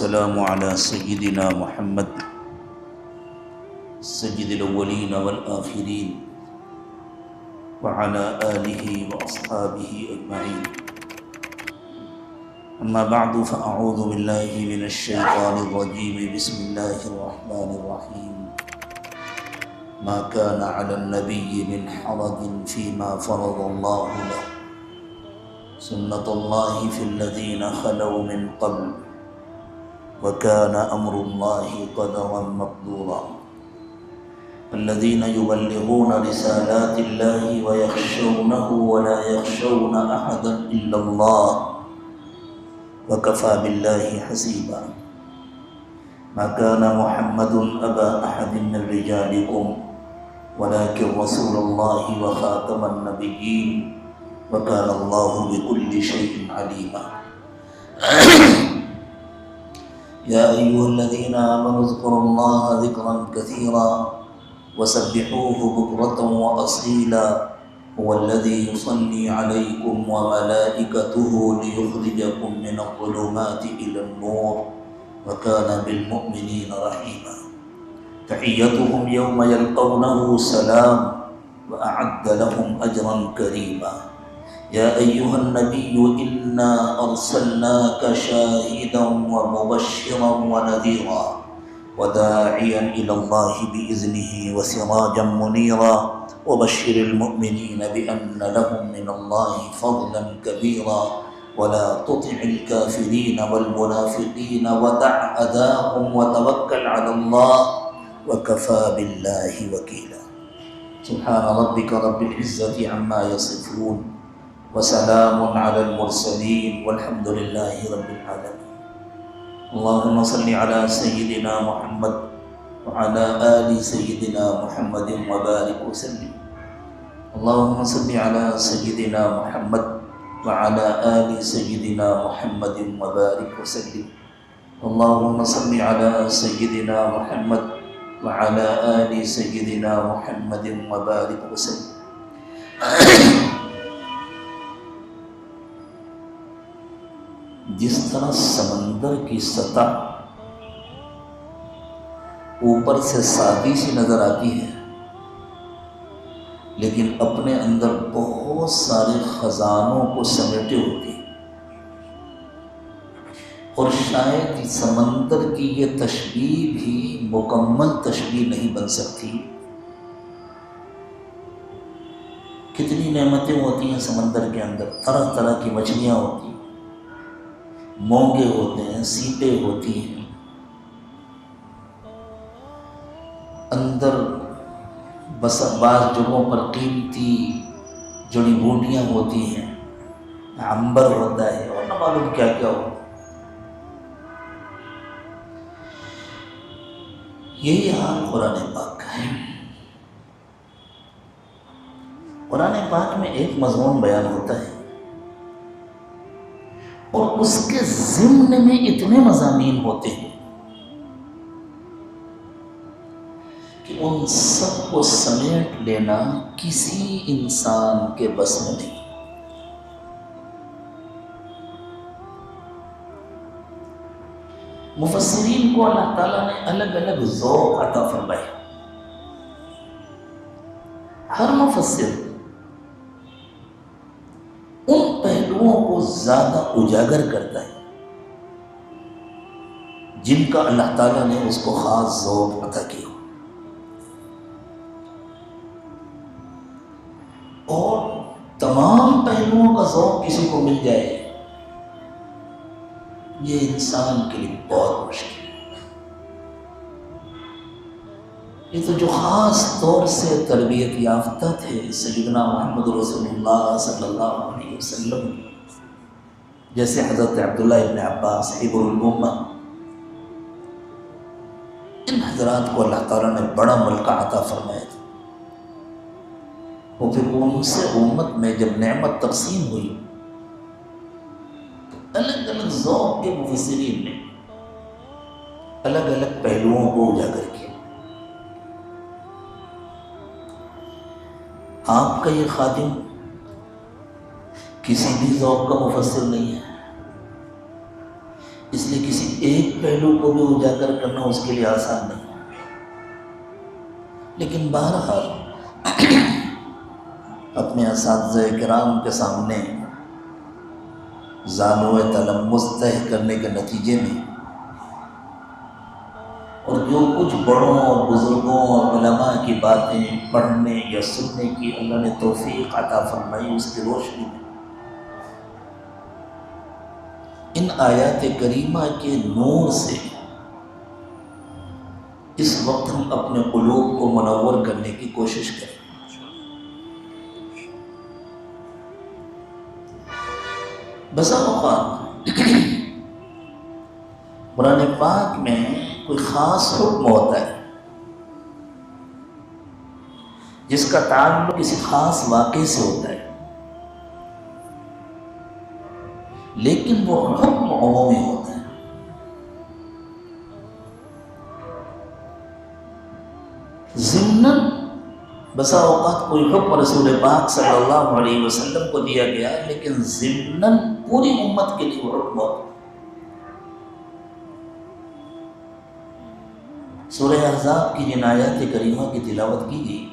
والسلام على سيدنا محمد سيد الأولين والآخرين وعلى آله وأصحابه أجمعين. أما بعد فأعوذ بالله من الشيطان الرجيم. بسم الله الرحمن الرحيم. ما كان على النبي من حرج فيما فرض الله له سنة الله في الذين خلوا من قبل وكان أمر الله قدرا مقدورا. الذين يبلغون رسالات الله ويخشونه ولا يخشون أحدا إلا الله وكفى بالله حسيبا. ما كان محمد أبا أحد من رجالكم ولكن رسول الله وخاتم النبيين وكان الله بكل شيء عليما. يا أيها الذين آمنوا اذكروا الله ذكرا كثيرا وسبحوه بكرة وأصيلا. هو الذي يصلي عليكم وملائكته ليخرجكم من الظلمات إلى النور وكان بالمؤمنين رحيما. تحيتهم يوم يلقونه سلام وأعد لهم أجرا كريما. يا أيها النبي إنا أرسلناك شاهدا ومبشرا ونذيرا وداعيا إلى الله بإذنه وسراجا منيرا وبشر المؤمنين بأن لهم من الله فضلا كبيرا ولا تطع الكافرين والمنافقين ودع أذاهم وتوكل على الله وكفى بالله وكيلا. سبحان ربك رب العزة عما يصفون وسلام على المرسلين والحمد لله رب العالمين. اللهم صل على سيدنا محمد وعلى آل سيدنا محمد وبارك وسلم. اللهم صل على سيدنا محمد وعلى آل سيدنا محمد وبارك وسلم. اللهم صل على سيدنا محمد وعلى آل سيدنا محمد وبارك وسلم. جس طرح سمندر کی سطح اوپر سے سادی سی نظر آتی ہے لیکن اپنے اندر بہت سارے خزانوں کو سمیٹے ہوتی ہے، اور شاید سمندر کی یہ تشبیہ بھی مکمل تشبیہ نہیں بن سکتی. کتنی نعمتیں ہوتی ہیں سمندر کے اندر، طرح طرح کی مچھلیاں ہوتی ہیں، مونگے ہوتے ہیں، سیپیں ہوتی ہیں، اندر بعض جگہوں پر قیمتی جڑی بوٹیاں ہوتی ہیں، عنبر ہوتا ہے اور نہ معلوم کیا کیا ہوتا ہے. یہی حال قرآن پاک کا ہے. قرآن پاک میں ایک مضمون بیان ہوتا ہے اور اس کے ضمن میں اتنے مضامین ہوتے ہیں کہ ان سب کو سمیٹ لینا کسی انسان کے بس میں نہیں. مفسرین کو اللہ تعالیٰ نے الگ الگ ذوق عطا فرمائے. ہر مفسر ان پہلوؤں کو زیادہ اجاگر کرتا ہے جن کا اللہ تعالیٰ نے اس کو خاص ذوق عطا کیا، اور تمام پہلوؤں کا ذوق کسی کو مل جائے یہ انسان کے لیے بہت مشکل ہے. یہ تو جو خاص طور سے تربیت یافتہ تھے سیدنا محمد رسول اللہ صلی اللہ علیہ وسلم، جیسے حضرت عبداللہ ابن عباس حبر الامہ، ان حضرات کو اللہ تعالیٰ نے بڑا ملکہ عطا فرمایا تھا. اور پھر ان سے امت میں جب نعمت تقسیم ہوئی تو الگ الگ ذوق کے مفسرین نے الگ الگ پہلوؤں کو اجاگر کیا. آپ کا یہ خادم کسی بھی ذوق کا مفسر نہیں ہے، اس لیے کسی ایک پہلو کو بھی اجاگر کرنا اس کے لیے آسان نہیں، لیکن بہرحال اپنے اساتذہ کرام کے سامنے زانو تلمس طے کرنے کے نتیجے میں اور جو کچھ بڑوں اور بزرگوں اور علماء کی باتیں پڑھنے یا سننے کی اللہ نے توفیق عطا فرمائی، اس کی روشنی میں ان آیات کریمہ کے نور سے اس وقت ہم اپنے قلوب کو منور کرنے کی کوشش کریں۔ بسا اوقات قرآن پاک میں کوئی خاص حکم ہوتا ہے جس کا تعلق کسی خاص واقعے سے ہوتا ہے، لیکن وہ حکم عمومی ہوتا ہے۔ ضمناً بسا اوقات کوئی حکم رسول پاک صلی اللہ علیہ وسلم کو دیا گیا، لیکن ضمناً پوری امت کے لیے وہ حکم ہوتا ہے۔ سورہ احزاب کی جن آیات کریمہ کی تلاوت کی گئی،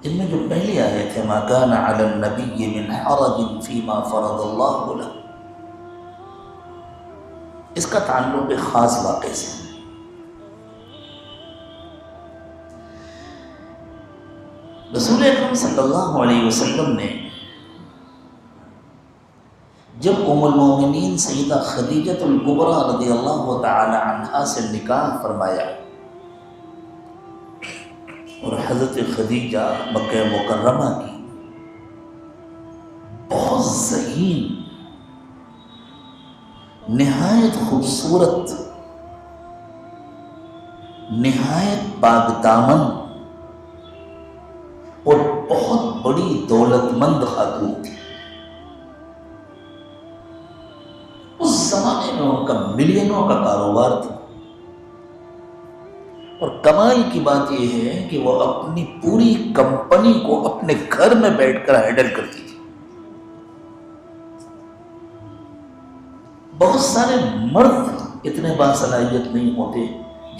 ان میں جو پہلی آیت ہے ما کان علی النبی من حرج فیما فرض اللہ لہ، اس کا تعلق ایک خاص واقعے سے ہے۔ رسول اکرم صلی اللہ علیہ وسلم نے جب ام المومنین سیدہ خدیجہ الکبریٰ رضی اللہ تعالی عنہا سے نکاح فرمایا اور حضرت خدیجہ مکہ مکرمہ کی بہت ذہین، نہایت خوبصورت، نہایت پاک دامن اور بہت بڑی دولت مند خاتون تھی۔ اس زمانے میں ان کا ملینوں کا کاروبار تھا، اور کمال کی بات یہ ہے کہ وہ اپنی پوری کمپنی کو اپنے گھر میں بیٹھ کر ہینڈل کرتی تھی۔ بہت سارے مرد اتنے باصلاحیت نہیں ہوتے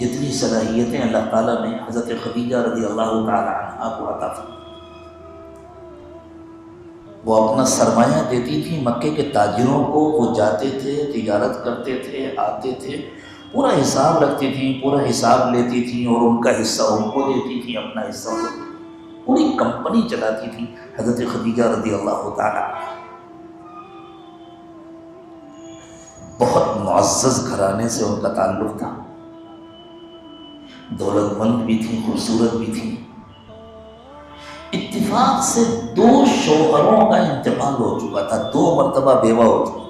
جتنی صلاحیتیں اللہ تعالیٰ نے حضرت خدیجہ رضی اللہ تعالی عنہا کو عطا فرمائی۔ وہ اپنا سرمایہ دیتی تھی مکے کے تاجروں کو، وہ جاتے تھے، تجارت کرتے تھے، آتے تھے، پورا حساب رکھتی تھیں، پورا حساب لیتی تھیں، اور ان کا حصہ ان کو دیتی تھیں، اپنا حصہ ان کو، پوری کمپنی چلاتی تھی حضرت خدیجہ رضی اللہ تعالی عنہا۔ بہت معزز گھرانے سے ان کا تعلق تھا، دولت مند بھی تھی، خوبصورت بھی تھی۔ اتفاق سے 2 شوہروں کا انتقال ہو چکا تھا، 2 مرتبہ بیوہ ہو چکی،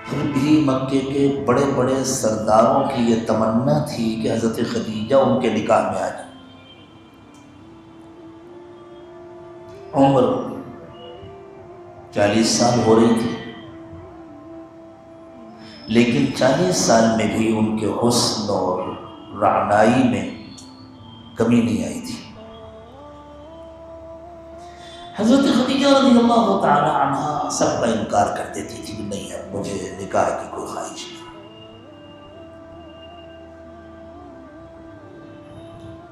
پھر بھی مکے کے بڑے بڑے سرداروں کی یہ تمنا تھی کہ حضرت خدیجہ ان کے نکاح میں آ جائے۔ عمر 40 سال ہو رہی تھی، لیکن 40 سال میں بھی ان کے حسن اور رعنائی میں کمی نہیں آئی تھی۔ حضرت خدیجہ رضی اللہ تعالی عنہا سب کا انکار کر دیتی تھی کہ نہیں ہے، مجھے نکاح کی کوئی خواہش نہیں،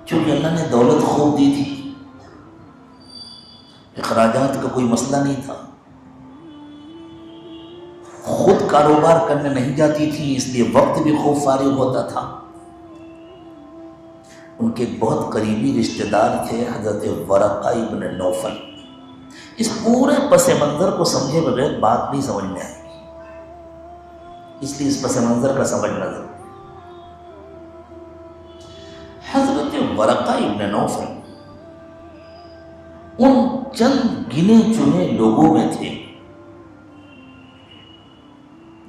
چونکہ اللہ نے دولت خوب دی تھی، اخراجات کا کوئی مسئلہ نہیں تھا، خود کاروبار کرنے نہیں جاتی تھی، اس لیے وقت بھی خوب فارغ ہوتا تھا۔ ان کے بہت قریبی رشتہ دار تھے حضرت ورقہ ابن نوفل۔ اس پورے پس منظر کو سمجھے بغیر بات نہیں سمجھ میں آئے گی، اس لیے اس پس منظر کا سمجھنا ضروری۔ حضرت ورقہ ابن نوفل ان چند گنے چنے لوگوں میں تھے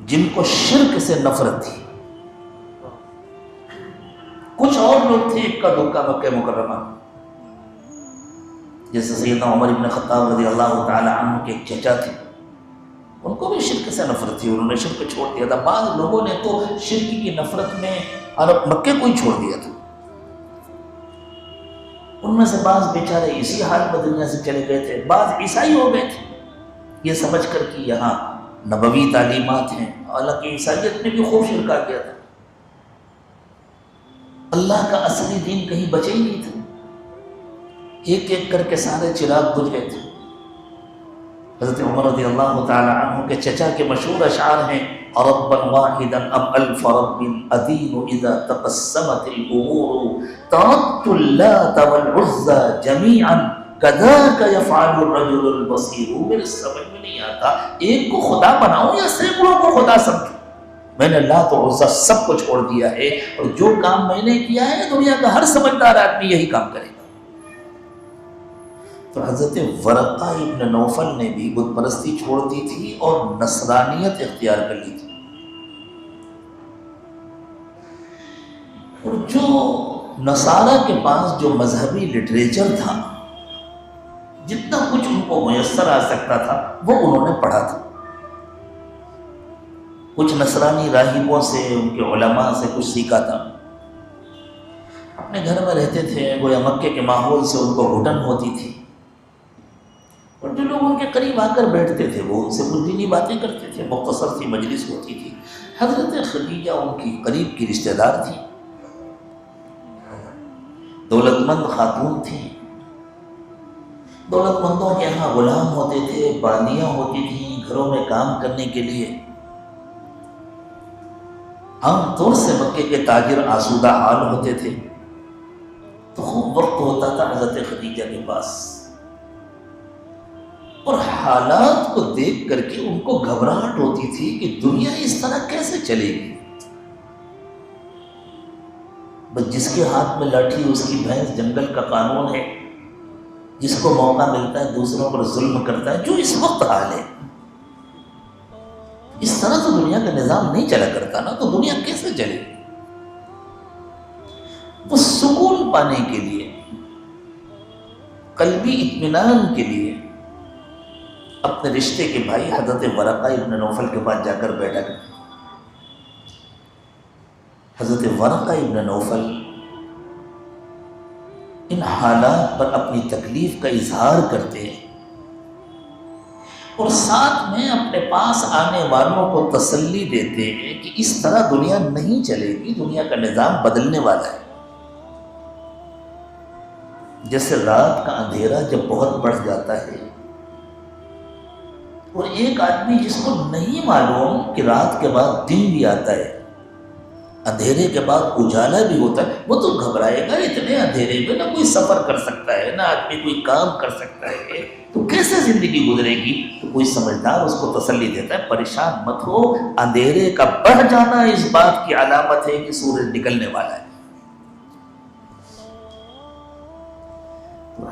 جن کو شرک سے نفرت تھی۔ کچھ اور لوگ تھے اکا دکا مکہ مکرمہ، جیسے سیدنا عمر بن خطاب رضی اللہ تعالی عنہ کے ایک چچا تھے، ان کو بھی شرک سے نفرت تھی، انہوں نے شرک چھوڑ دیا تھا۔ بعض لوگوں نے تو شرک کی نفرت میں عرب مکے کو ہی چھوڑ دیا تھا۔ ان میں سے بعض بیچارے اسی حال میں دنیا سے چلے گئے تھے، بعض عیسائی ہو گئے تھے، یہ سمجھ کر کہ یہاں نبوی تعلیمات ہیں. حالانکہ عیسائیت نے بھی خوب شرکا کیا تھا. اللہ کا اصلی دین کہیں بچے ہی نہیں تھے. ایک ایک کر کے سارے چراغ بجھ گئے تھے. حضرت عمر رضی اللہ تعالی عنہ کے چچا کے مشہور اشعار ہیں: ربا واحدا ام الف رب ادین اذا تقسمت الامور تركت اللات والعزى جميعا كذاك يفعل الرجل البصير. میرے سمجھ میں نہیں آتا ایک کو خدا بناؤں یا سینکڑوں کو خدا سمجھوں. میں نے لات و عزیٰ سب کو چھوڑ دیا ہے، اور جو کام میں نے کیا ہے دنیا کا ہر سمجھدار آدمی یہی کام کرے گا. تو حضرت ورقہ ابن نوفل نے بھی بت پرستی چھوڑ دی تھی اور نصرانیت اختیار کر لی تھی. اور جو نصارہ کے پاس جو مذہبی لٹریچر تھا، جتنا کچھ ان کو میسر آ سکتا تھا وہ انہوں نے پڑھا تھا. کچھ نصرانی راہبوں سے، ان کے علماء سے کچھ سیکھا تھا. اپنے گھر میں رہتے تھے، گویا مکے کے ماحول سے ان کو گھٹن ہوتی تھی، اور جو لوگ ان کے قریب آ کر بیٹھتے تھے وہ ان سے کچھ دینی باتیں کرتے تھے. مختصر سی مجلس ہوتی تھی. حضرت خدیجہ ان کی قریب کی رشتہ دار تھی، دولت مند خاتون تھیں. دولت مندوں کے یہاں غلام ہوتے تھے، باندیاں ہوتی تھیں گھروں میں کام کرنے کے لیے. عام طور سے مکے کے تاجر آسودہ حال ہوتے تھے، تو خوب وقت ہوتا تھا حضرت خدیجہ کے پاس. اور حالات کو دیکھ کر کے ان کو گھبراہٹ ہوتی تھی کہ دنیا اس طرح کیسے چلے گی. بس جس کے ہاتھ میں لاٹھی اس کی بھینس، جنگل کا قانون ہے. جس کو موقع ملتا ہے دوسروں پر ظلم کرتا ہے، جو اس وقت حال ہے. اس طرح تو دنیا کا نظام نہیں چلا کرتا نا، تو دنیا کیسے چلے گی. وہ سکون پانے کے لیے، قلبی اطمینان کے لیے اپنے رشتے کے بھائی حضرت ورقہ ابن نوفل کے پاس جا کر بیٹھا کرتے. حضرت ورقہ ابن نوفل ان حالات پر اپنی تکلیف کا اظہار کرتے ہیں، اور ساتھ میں اپنے پاس آنے والوں کو تسلی دیتے ہیں کہ اس طرح دنیا نہیں چلے گی، دنیا کا نظام بدلنے والا ہے. جیسے رات کا اندھیرا جب بہت بڑھ جاتا ہے، اور ایک آدمی جس کو نہیں معلوم کہ رات کے بعد دن بھی آتا ہے، اندھیرے کے بعد اجالا بھی ہوتا ہے، وہ تو گھبرائے گا. اتنے اندھیرے میں نہ کوئی سفر کر سکتا ہے، نہ آدمی کوئی کام کر سکتا ہے، تو کیسے زندگی گزرے گی. تو کوئی سمجھدار اس کو تسلی دیتا ہے، پریشان مت ہو، اندھیرے کا بڑھ جانا اس بات کی علامت ہے کہ سورج نکلنے والا ہے.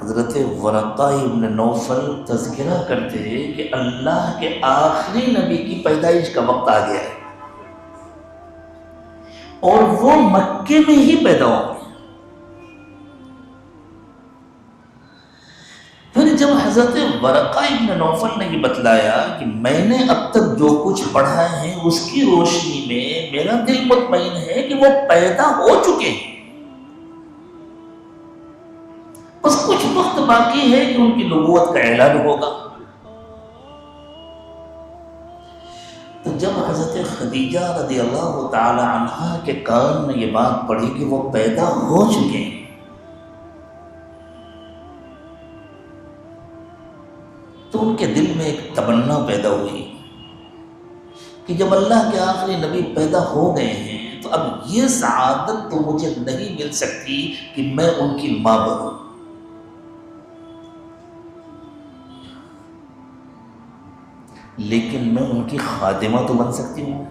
حضرت ورقہ ابن نوفل تذکرہ کرتے ہیں کہ اللہ کے آخری نبی کی پیدائش کا وقت آ گیا ہے، اور وہ مکے میں ہی پیدا ہوں گے. پھر جب حضرت ورقہ ابن نوفل نے یہ بتلایا کہ میں نے اب تک جو کچھ پڑھا ہے اس کی روشنی میں میرا دل مطمئن ہے کہ وہ پیدا ہو چکے ہیں، بس کچھ وقت باقی ہے کہ ان کی نبوت کا اعلان ہوگا. تو جب حضرت خدیجہ رضی اللہ تعالی عنہا کے کان میں یہ بات پڑھی کہ وہ پیدا ہو چکے ہیں، تو ان کے دل میں ایک تمنا پیدا ہوئی کہ جب اللہ کے آخری نبی پیدا ہو گئے ہیں تو اب یہ سعادت تو مجھے نہیں مل سکتی کہ میں ان کی ماں بنوں، لیکن میں ان کی خادمہ تو بن سکتی ہوں،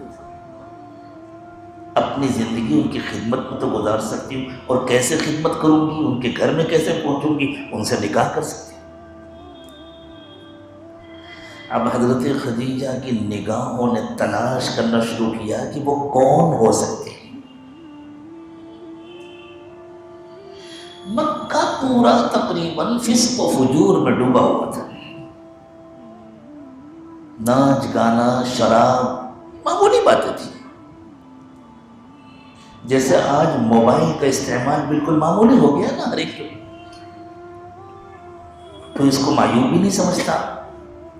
اپنی زندگی ان کی خدمت میں تو گزار سکتی ہوں. اور کیسے خدمت کروں گی، ان کے گھر میں کیسے پہنچوں گی، ان سے نکاح کر سکتی ہوں. اب حضرت خدیجہ کی نگاہوں نے تلاش کرنا شروع کیا کہ وہ کون ہو سکتے ہیں. مکہ پورا تقریباً فسق و فجور میں ڈوبا ہوا تھا. ناچ گانا، شراب، معمولی باتیں تھیں. جیسے آج موبائل کا استعمال بالکل معمولی ہو گیا نا ہر ایک، تو اس کو معیوب بھی نہیں سمجھتا.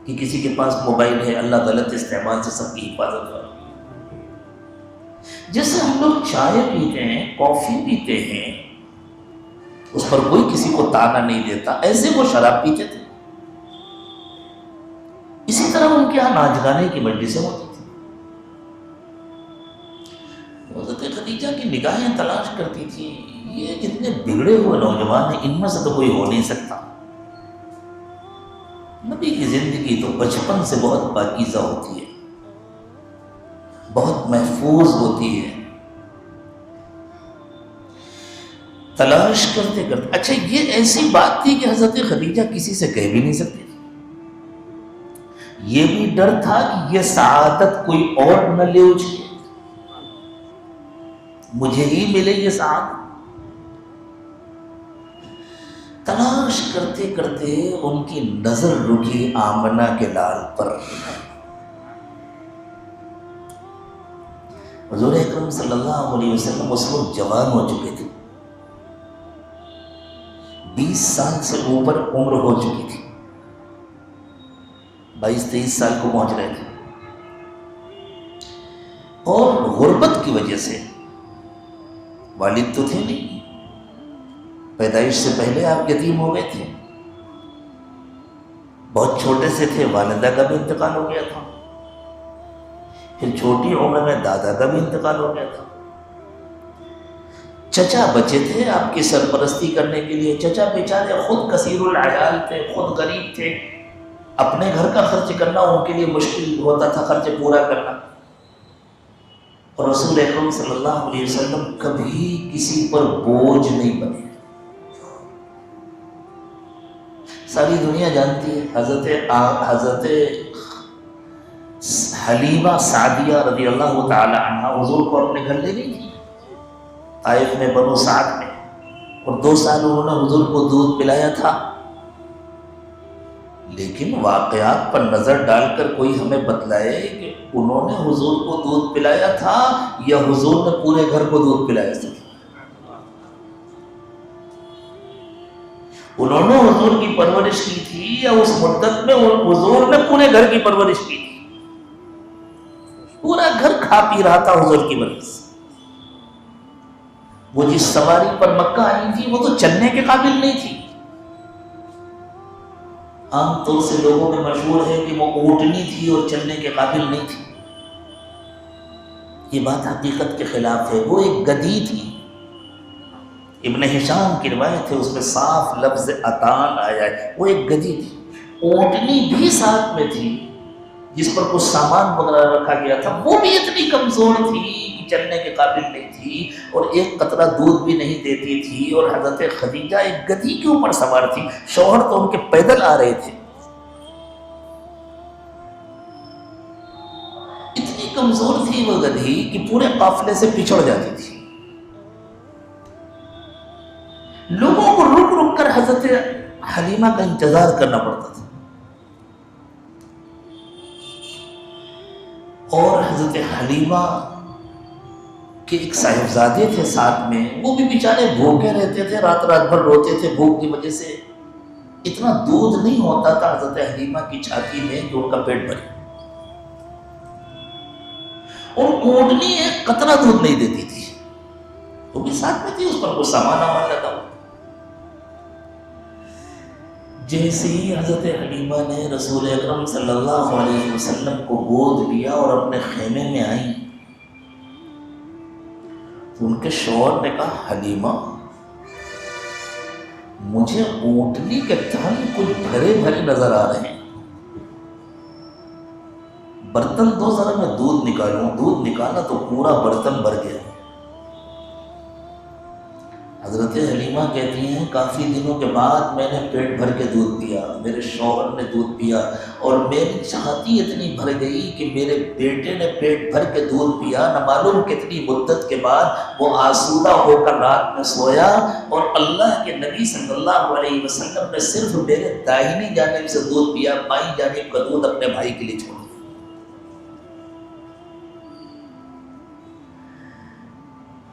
کہ کسی کے پاس موبائل ہے، اللہ غلط استعمال سے سب کی حفاظت کرے۔ جیسے ہم لوگ چائے پیتے ہیں، کافی پیتے ہیں، اس پر کوئی کسی کو تانا نہیں دیتا، ایسے وہ شراب پیتے تھے۔ اسی طرح ان کے یہاں ناچ گانے کی مجلسیں ہوتی تھی۔ حضرت خدیجہ کی نگاہیں تلاش کرتی تھی، یہ جتنے بگڑے ہوئے نوجوان ہیں ان میں سے تو کوئی ہو نہیں سکتا۔ نبی کی زندگی تو بچپن سے بہت پاکیزہ ہوتی ہے، بہت محفوظ ہوتی ہے۔ تلاش کرتے کرتے، اچھا یہ ایسی بات تھی کہ حضرت خدیجہ کسی سے کہہ بھی نہیں سکتی تھی۔ یہ بھی ڈر تھا کہ یہ سعادت کوئی اور نہ لے اچھے، مجھے ہی ملے یہ سعادت۔ تلاش کرتے کرتے ان کی نظر رکی آمنہ کے لال پر۔ حضور اکرم صلی اللہ علیہ وسلم اس وقت جوان ہو چکے تھے، 20 سال سے اوپر عمر ہو چکی تھی، 22-23 سال کو پہنچ رہے تھے، اور غربت کی وجہ سے والد تو تھے نہیں، پیدائش سے پہلے آپ یتیم ہو گئے تھے، بہت چھوٹے سے تھے، والدہ کا بھی انتقال ہو گیا تھا، پھر چھوٹی عمر میں دادا کا بھی انتقال ہو گیا تھا، چچا بچے تھے آپ کی سرپرستی کرنے کے لیے۔ چچا بیچارے خود کثیر العیال تھے، خود غریب تھے، اپنے گھر کا خرچ کرنا ان کے لیے مشکل ہوتا تھا، خرچ پورا کرنا۔ اور رسول اکرم صلی اللہ علیہ وسلم کبھی کسی پر بوجھ نہیں بنے۔ ساری دنیا جانتی ہے حضرت حلیمہ سعدیہ رضی اللہ تعالی عنہ حضور کو اپنے گھر لے گئی تھی، طائف میں، بنو سعد میں، اور 2 سال انہوں نے حضور کو دودھ پلایا تھا۔ لیکن واقعات پر نظر ڈال کر کوئی ہمیں بتلائے کہ انہوں نے حضور کو دودھ پلایا تھا یا حضور نے پورے گھر کو دودھ پلایا تھا۔ انہوں نے حضور کی پرورش کی تھی یا اس مدت میں حضور نے پورے گھر کی پرورش کی تھی؟ پورا گھر کھا پی رہا تھا حضور کی وجہ سے۔ وہ جس سواری پر مکہ آئی تھی وہ تو چلنے کے قابل نہیں تھی۔ عام طور سے لوگوں میں مشہور ہے کہ وہ اونٹنی تھی اور چلنے کے قابل نہیں تھی، یہ بات حقیقت کے خلاف ہے، وہ ایک گدھی تھی۔ ابن ہشام کی روایت ہے، اس میں صاف لفظ اتان آیا ہے، وہ ایک گدھی تھی۔ اونٹنی بھی ساتھ میں تھی جس پر کچھ سامان وغیرہ رکھا گیا تھا، وہ بھی اتنی کمزور تھی کہ چلنے کے قابل نہیں تھی، اور ایک قطرہ دودھ بھی نہیں دیتی تھی، اور حضرت خدیجہ ایک گدھی کے اوپر سوار تھی، شوہر تو ان کے پیدل آ رہے تھے۔ اتنی کمزور تھی وہ گدھی کہ پورے قافلے سے پچھڑ جاتی تھی۔ لوگوں کو رک رک کر حضرت حلیمہ کا انتظار کرنا پڑتا تھا، اور حضرت حلیمہ کے ایک صاحبزادے تھے ساتھ میں، وہ بھی بیچارے بھوکے رہتے تھے، رات رات بھر روتے تھے بھوک کی وجہ سے۔ اتنا دودھ نہیں ہوتا تھا حضرت حلیمہ کی چھاتی میں کہ ان کا پیٹ بھرے، اور اونٹنی ایک قطرہ دودھ نہیں دیتی تھی، وہ بھی ساتھ میں تھی، اس پر کچھ سامان لگا ہوا۔ جیسے ہی حضرت حلیمہ نے رسول اکرم صلی اللہ علیہ وسلم کو گود لیا اور اپنے خیمے میں آئیں تو ان کے شوہر نے کہا، حلیمہ مجھے اونٹنی کے تھن کچھ بھرے بھرے نظر آ رہے ہیں، برتن دو ذرا میں دودھ نکالوں۔ دودھ نکالا تو پورا برتن بھر گیا۔ حضرت حلیمہ کہتی ہیں، کافی دنوں کے بعد میں نے پیٹ بھر کے دودھ پیا، میرے شوہر نے دودھ پیا، اور میری چھاتی اتنی بھر گئی کہ میرے بیٹے نے پیٹ بھر کے دودھ پیا، نہ معلوم کتنی مدت کے بعد وہ آسودہ ہو کر رات میں سویا، اور اللہ کے نبی صلی اللہ علیہ وسلم نے صرف میرے داہنی جانب سے دودھ پیا، بائیں جانب کا دودھ اپنے بھائی کے لیے چھوڑ دیا۔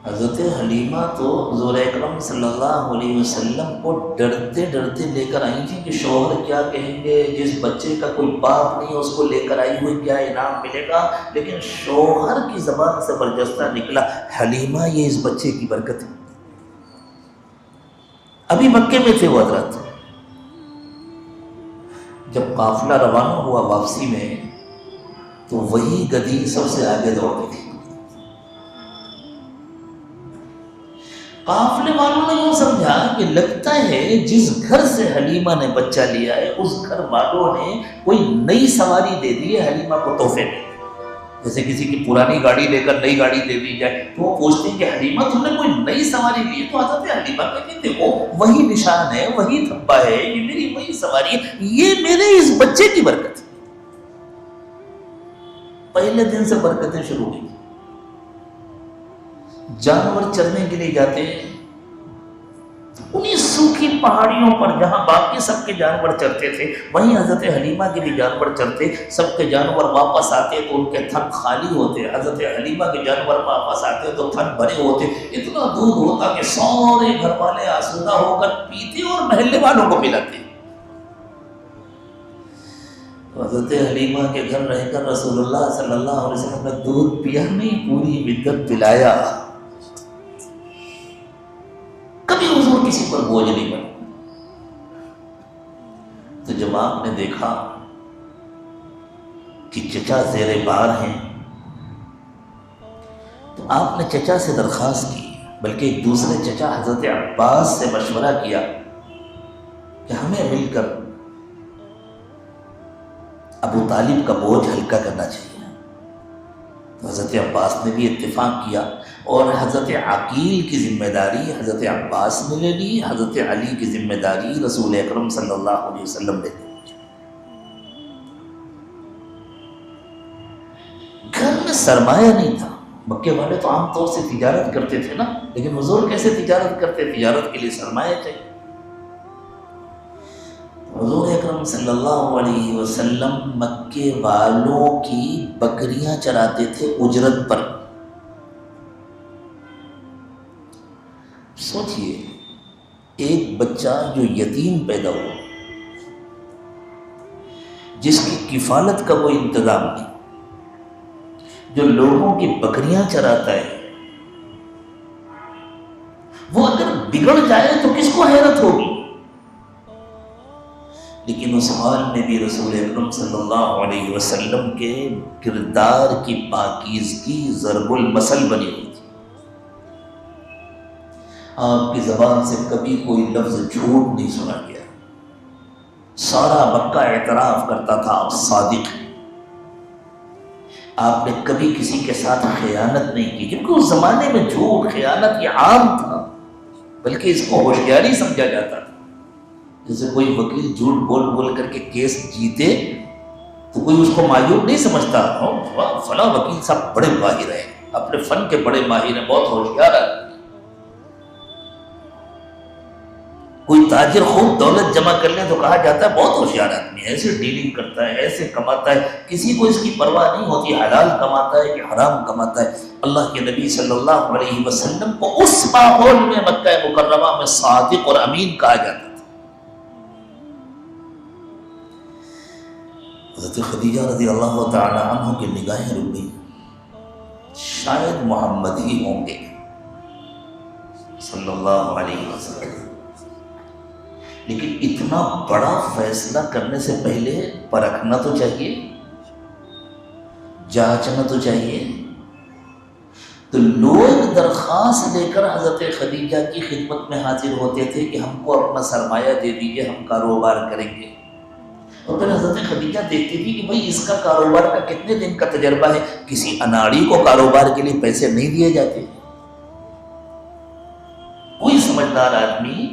حضرت حلیمہ تو حضور اکرم صلی اللہ علیہ وسلم کو ڈرتے ڈرتے لے کر آئی تھیں کہ شوہر کیا کہیں گے، جس بچے کا کوئی باپ نہیں اس کو لے کر آئی ہوئی کیا انعام ملے گا، لیکن شوہر کی زبان سے برجستہ نکلا حلیمہ یہ اس بچے کی برکت ہے۔ ابھی مکے میں تھے وہ حضرت، جب قافلہ روانہ ہوا واپسی میں تو وہی گدی سب سے آگے دوڑتی تھی۔ قافلے والوں نے یوں سمجھا کہ لگتا ہے جس گھر سے حلیمہ نے بچہ لیا ہے اس گھر والوں نے کوئی نئی سواری دے دی ہے حلیمہ کو تحفے میں، جیسے کسی کی پرانی گاڑی لے کر نئی گاڑی دے دی جائے تو وہ پوچھتے ہیں کہ حلیمہ تم نے کوئی نئی سواری لی ہے؟ تو حضرت حلیمہ کہتی دیکھو وہی نشان ہے، وہی دھبا ہے، یہ میری وہی سواری ہے، یہ میرے اس بچے کی برکت ہے۔ پہلے دن سے برکتیں شروع ہوئی۔ جانور چرنے کے لیے جاتے ہیں انہیں سوکھی پہاڑیوں پر جہاں باقی سب کے جانور چرتے تھے وہیں حضرت حلیمہ کے بھی جانور چرتے، سب کے جانور واپس آتے تو ان کے تھن خالی ہوتے، حضرت حلیمہ کے جانور واپس آتے تو تھن بھرے ہوتے، اتنا دودھ ہوتا کہ سارے گھر والے آسودہ ہو کر پیتے اور محلے والوں کو پلاتے۔ حضرت حلیمہ کے گھر رہ کر رسول اللہ صلی اللہ علیہ وسلم نے دودھ پیا نہیں، پوری مدت پلایا، کبھی حضور کسی پر بوجھ نہیں بنا۔ تو جب آپ نے دیکھا کہ چچا زیر بار ہیں تو آپ نے چچا سے درخواست کی، بلکہ ایک دوسرے چچا حضرت عباس سے مشورہ کیا کہ ہمیں مل کر ابو طالب کا بوجھ ہلکا کرنا چاہیے۔ تو حضرت عباس نے بھی اتفاق کیا اور حضرت عقیل کی ذمہ داری حضرت عباس نے لے لی، حضرت علی کی ذمہ داری رسول اکرم صلی اللہ علیہ وسلم نے لی۔ گھر میں سرمایہ نہیں تھا، مکے والے تو عام طور سے تجارت کرتے تھے نا، لیکن حضور کیسے تجارت کرتے؟ تجارت کے لیے سرمایہ چاہیے۔ حضور اکرم صلی اللہ علیہ وسلم مکے والوں کی بکریاں چراتے تھے اجرت پر۔ سوچئے ایک بچہ جو یتیم پیدا ہوا، جس کی کفالت کا کوئی انتظام نہیں، جو لوگوں کی بکریاں چراتا ہے، وہ اگر بگڑ جائے تو کس کو حیرت ہوگی؟ لیکن اس حال میں بھی رسول اکرم صلی اللہ علیہ وسلم کے کردار کی پاکیزگی ضرب المثل بنی ہوئی تھی۔ آپ کی زبان سے کبھی کوئی لفظ جھوٹ نہیں سنا گیا، سارا مکہ اعتراف کرتا تھا آپ صادق ہیں۔ آپ نے کبھی کسی کے ساتھ خیانت نہیں کی، کیونکہ اس زمانے میں جھوٹ خیانت یہ عام تھا، بلکہ اس کو ہوشیاری سمجھا جاتا تھا۔ جیسے کوئی وکیل جھوٹ بول بول کر کے کیس جیتے تو کوئی اس کو معیوب نہیں سمجھتا، فلاں وکیل صاحب بڑے ماہر ہیں، اپنے فن کے بڑے ماہر ہیں، بہت ہوشیار ہے۔ کوئی تاجر خوب دولت جمع کر لے تو کہا جاتا ہے بہت ہوشیار آدمی ہے، ایسے ڈیلنگ کرتا ہے، ایسے کماتا ہے، کسی کو اس کی پرواہ نہیں ہوتی حلال کماتا ہے کہ حرام کماتا ہے۔ اللہ کے نبی صلی اللہ علیہ وسلم کو اس ماحول میں مکہ مکرمہ میں صادق اور امین کہا جاتا تھا۔ حضرت خدیجہ رضی اللہ تعالی عنہ کی نگاہیں رک گئی، شاید محمد ہی ہوں گے صلی اللہ علیہ وسلم، لیکن اتنا بڑا فیصلہ کرنے سے پہلے پرکھنا تو چاہیے، جانچنا تو چاہیے۔ تو لوگ درخواست لے کر حضرت خدیجہ کی خدمت میں حاضر ہوتے تھے کہ ہم کو اپنا سرمایہ دے دیجیے، ہم کاروبار کریں گے۔ اور پھر حضرت خدیجہ دیکھتی تھی کہ بھئی اس کا کاروبار کا کتنے دن کا تجربہ ہے، کسی اناڑی کو کاروبار کے لیے پیسے نہیں دیے جاتے۔ کوئی سمجھدار آدمی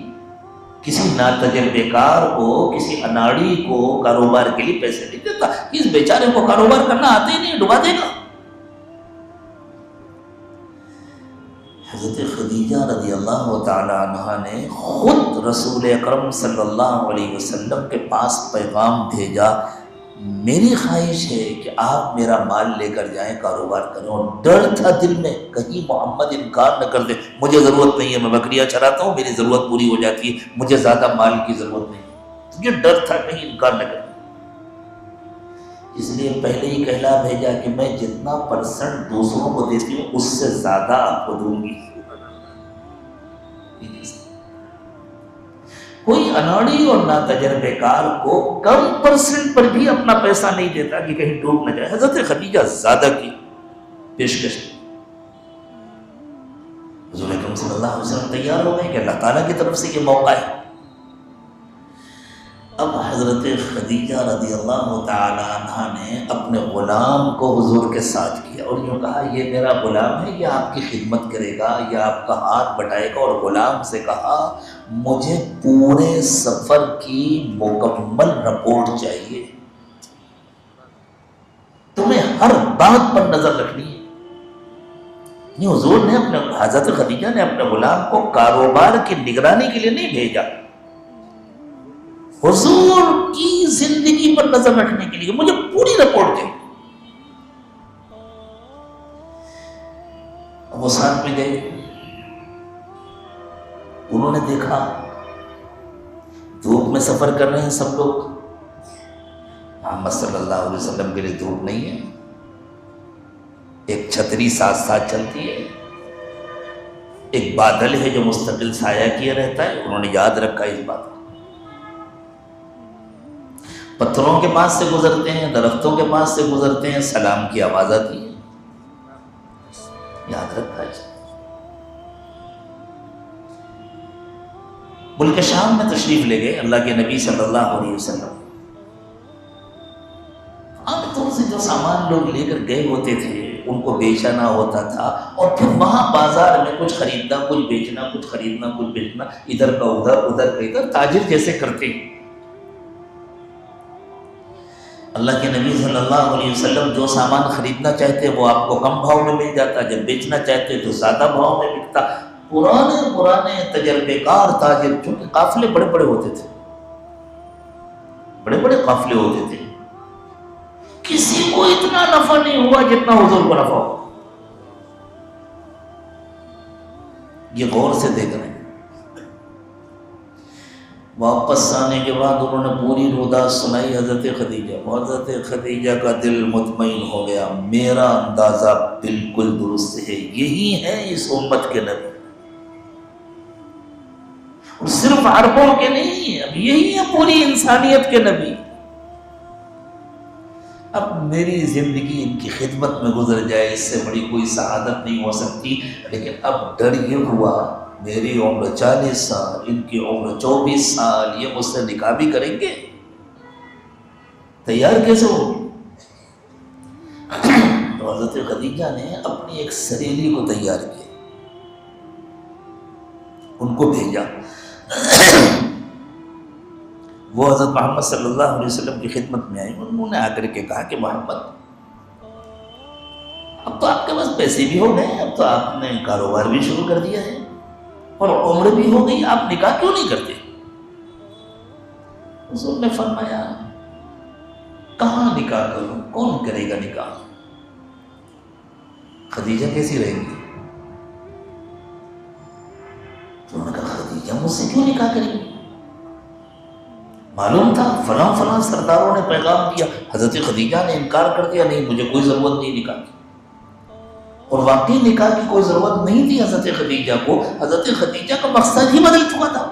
کسی ناتجربے کار کو، کسی اناڑی کو کاروبار کے لیے پیسے نہیں دیتا، اس بیچارے کو کاروبار کرنا آتے ہی نہیں، ڈبا دے گا۔ حضرت خدیجہ رضی اللہ تعالی عنہ نے خود رسول اکرم صلی اللہ علیہ وسلم کے پاس پیغام بھیجا، میری خواہش ہے کہ آپ میرا مال لے کر جائیں، کاروبار کریں، اور ڈر تھا دل میں کہیں محمد انکار نہ کر دے، مجھے ضرورت نہیں ہے، میں بکریاں چراتا ہوں، میری ضرورت پوری ہو جاتی ہے، مجھے زیادہ مال کی ضرورت نہیں ہے، یہ ڈر تھا کہیں انکار نہ کر دے۔ اس لیے پہلے ہی کہلا بھیجا کہ میں جتنا % دوسروں کو دیتی ہوں اس سے زیادہ آپ کو دوں گی۔ کوئی اناڑی اور نا تجربے کار کو کم % پر بھی اپنا پیسہ نہیں دیتا کہ کہیں ڈوب نہ جائے۔ حضرت خدیجہ زیادہ کی پیشکش کی۔ حضور اکرم صلی اللہ علیہ وسلم تیار ہو گئے کہ اللہ تعالیٰ کی طرف سے یہ موقع ہے۔ اب حضرت خدیجہ رضی اللہ تعالی عنہ نے اپنے غلام کو حضور کے ساتھ کیا اور یوں کہا یہ میرا غلام ہے، یہ آپ کی خدمت کرے گا، یہ آپ کا ہاتھ بٹائے گا، اور غلام سے کہا مجھے پورے سفر کی مکمل رپورٹ چاہیے، تمہیں ہر بات پر نظر رکھنی ہے۔ یہ حضور نے اپنے حضرت خدیجہ نے اپنے غلام کو کاروبار کی نگرانی کے لیے نہیں بھیجا، حضور کی زندگی پر نظر رکھنے کے لیے، مجھے پوری رپورٹ چاہیے۔ وہ ساتھ میں گئے، انہوں نے دیکھا دھوپ میں سفر کر رہے ہیں سب لوگ، محمد صلی اللہ علیہ وسلم کے لیے دھوپ نہیں ہے، ایک چھتری ساتھ ساتھ چلتی ہے، ایک بادل ہے جو مستقل سایہ کیے رہتا ہے، انہوں نے یاد رکھا اس بات کو۔ پتھروں کے پاس سے گزرتے ہیں، درختوں کے پاس سے گزرتے ہیں، سلام کی آواز آتی ہے، یاد رکھا ہے۔ ملک شام میں تشریف لے گئے اللہ کے نبی صلی اللہ علیہ وسلم۔ عام طور سے جو سامان لوگ لے کر گئے ہوتے تھے ان کو بیچنا ہوتا تھا، اور پھر وہاں بازار میں کچھ خریدنا کچھ بیچنا، کچھ خریدنا کچھ بیچنا، ادھر کا ادھر ادھر کا ادھر، تاجر جیسے کرتے ہیں۔ اللہ کے نبی صلی اللہ علیہ وسلم جو سامان خریدنا چاہتے وہ آپ کو کم بھاؤ میں مل جاتا، جب بیچنا چاہتے تو زیادہ بھاؤ میں بکتا۔ پرانے تجربے کار تاجر، چونکہ قافلے بڑے بڑے ہوتے تھے، بڑے بڑے قافلے ہوتے تھے، کسی کو اتنا نفع نہیں ہوا جتنا حضور کو نفع ہوا۔ یہ غور سے دیکھ رہے ہیں۔ واپس آنے کے بعد انہوں نے پوری روداد سنائی حضرت خدیجہ، حضرت خدیجہ کا دل مطمئن ہو گیا، میرا اندازہ بالکل درست ہے، یہی ہے اس امت کے نبی، اور صرف عربوں کے نہیں، اب یہی ہے پوری انسانیت کے نبی۔ اب میری زندگی ان کی خدمت میں گزر جائے، اس سے بڑی کوئی سعادت نہیں ہو سکتی، لیکن اب ڈر یہ ہوا میری عمر 40 سال، ان کی عمر 24 سال، یہ مجھ سے نکاح بھی کریں گے، تیار کیسے ہو؟ تو حضرت خدیجہ نے اپنی ایک سہیلی کو تیار کیا، ان کو بھیجا، وہ حضرت محمد صلی اللہ علیہ وسلم کی خدمت میں آئی، انہوں نے آ کر کے کہا کہ محمد اب تو آپ کے پاس پیسے بھی ہو گئے، اب تو آپ نے کاروبار بھی شروع کر دیا ہے اور عمر بھی ہو گئی، آپ نکاح کیوں نہیں کرتے؟ حضور نے فرمایا کہاں نکاح کروں، کون کرے گا نکاح؟ خدیجہ کیسی رہے گی؟ تو انہوں نے کہا خدیجہ مجھ سے کیوں نکاح کرے گی؟ معلوم تھا فلاں فلاں سرداروں نے پیغام دیا، حضرت خدیجہ نے انکار کر دیا، نہیں مجھے کوئی ضرورت نہیں نکاح کی، اور واقعی نکاح کی کوئی ضرورت نہیں تھی حضرت خدیجہ کو، حضرت خدیجہ کا مقصد ہی بدل چکا تھا۔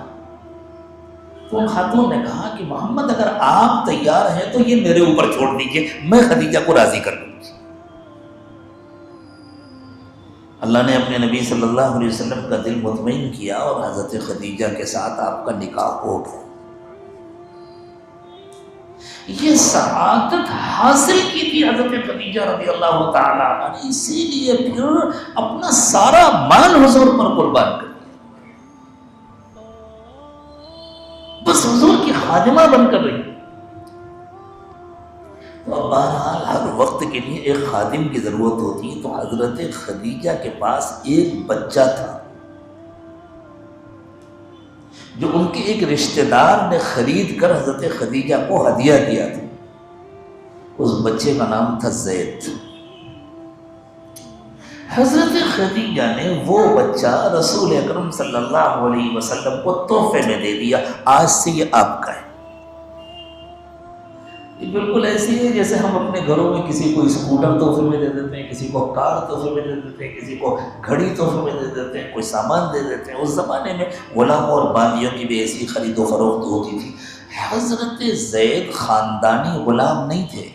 تو خاتون نے کہا کہ محمد اگر آپ تیار ہیں تو یہ میرے اوپر چھوڑ دیجئے، میں خدیجہ کو راضی کر لوں گی۔ اللہ نے اپنے نبی صلی اللہ علیہ وسلم کا دل مطمئن کیا اور حضرت خدیجہ کے ساتھ آپ کا نکاح ہو گیا۔ یہ سعادت حاصل کی تھی حضرت خدیجہ رضی اللہ تعالیٰ عنہ نے، اسی لیے پھر اپنا سارا مال حضور پر قربان کر دیا، بس حضور کی خادمہ بن کر رہی۔ تو اب بہرحال ہر وقت کے لیے ایک خادم کی ضرورت ہوتی ہے، تو حضرت خدیجہ کے پاس ایک بچہ تھا جو ان کے ایک رشتہ دار نے خرید کر حضرت خدیجہ کو ہدیہ دیا تھا۔ اس بچے کا نام تھا زید۔ حضرت خدیجہ نے وہ بچہ رسول اکرم صلی اللہ علیہ وسلم کو تحفے میں دے دیا، آج سے یہ آپ کا ہے۔ یہ بالکل ایسی ہے جیسے ہم اپنے گھروں میں کسی کو اسکوٹر تحفے میں دے دیتے ہیں، کسی کو کار تحفے میں دے دیتے ہیں، کسی کو گھڑی تحفے میں دے دیتے ہیں، کوئی سامان دے دیتے ہیں۔ اس زمانے میں غلاموں اور باندیوں کی بھی ایسی خرید و فروخت ہوتی تھی۔ حضرت زید خاندانی غلام نہیں تھے،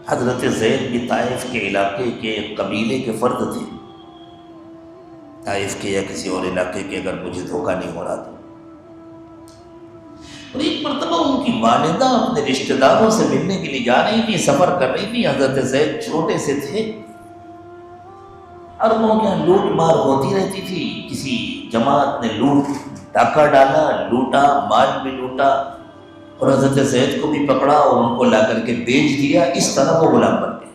حضرت زید بھی طائف کے علاقے کے ایک قبیلے کے فرد تھے، طائف کے یا کسی اور علاقے کے، اگر مجھے دھوکہ نہیں ہو رہا تو۔ اور ایک مرتبہ ان کی والدہ اپنے رشتہ داروں سے ملنے کے لیے جا رہی تھی، سفر کر رہی تھی۔ حضرت زید چھوٹے سے تھے، عربوں کے یہاں لوٹ مار ہوتی رہتی تھی، کسی جماعت نے لوٹ ڈاکہ ڈالا، لوٹا، مال بھی لوٹا، اور حضرت زید کو بھی پکڑا اور ان کو لا کر کے بیچ دیا۔ اس طرح وہ غلام بن گئے۔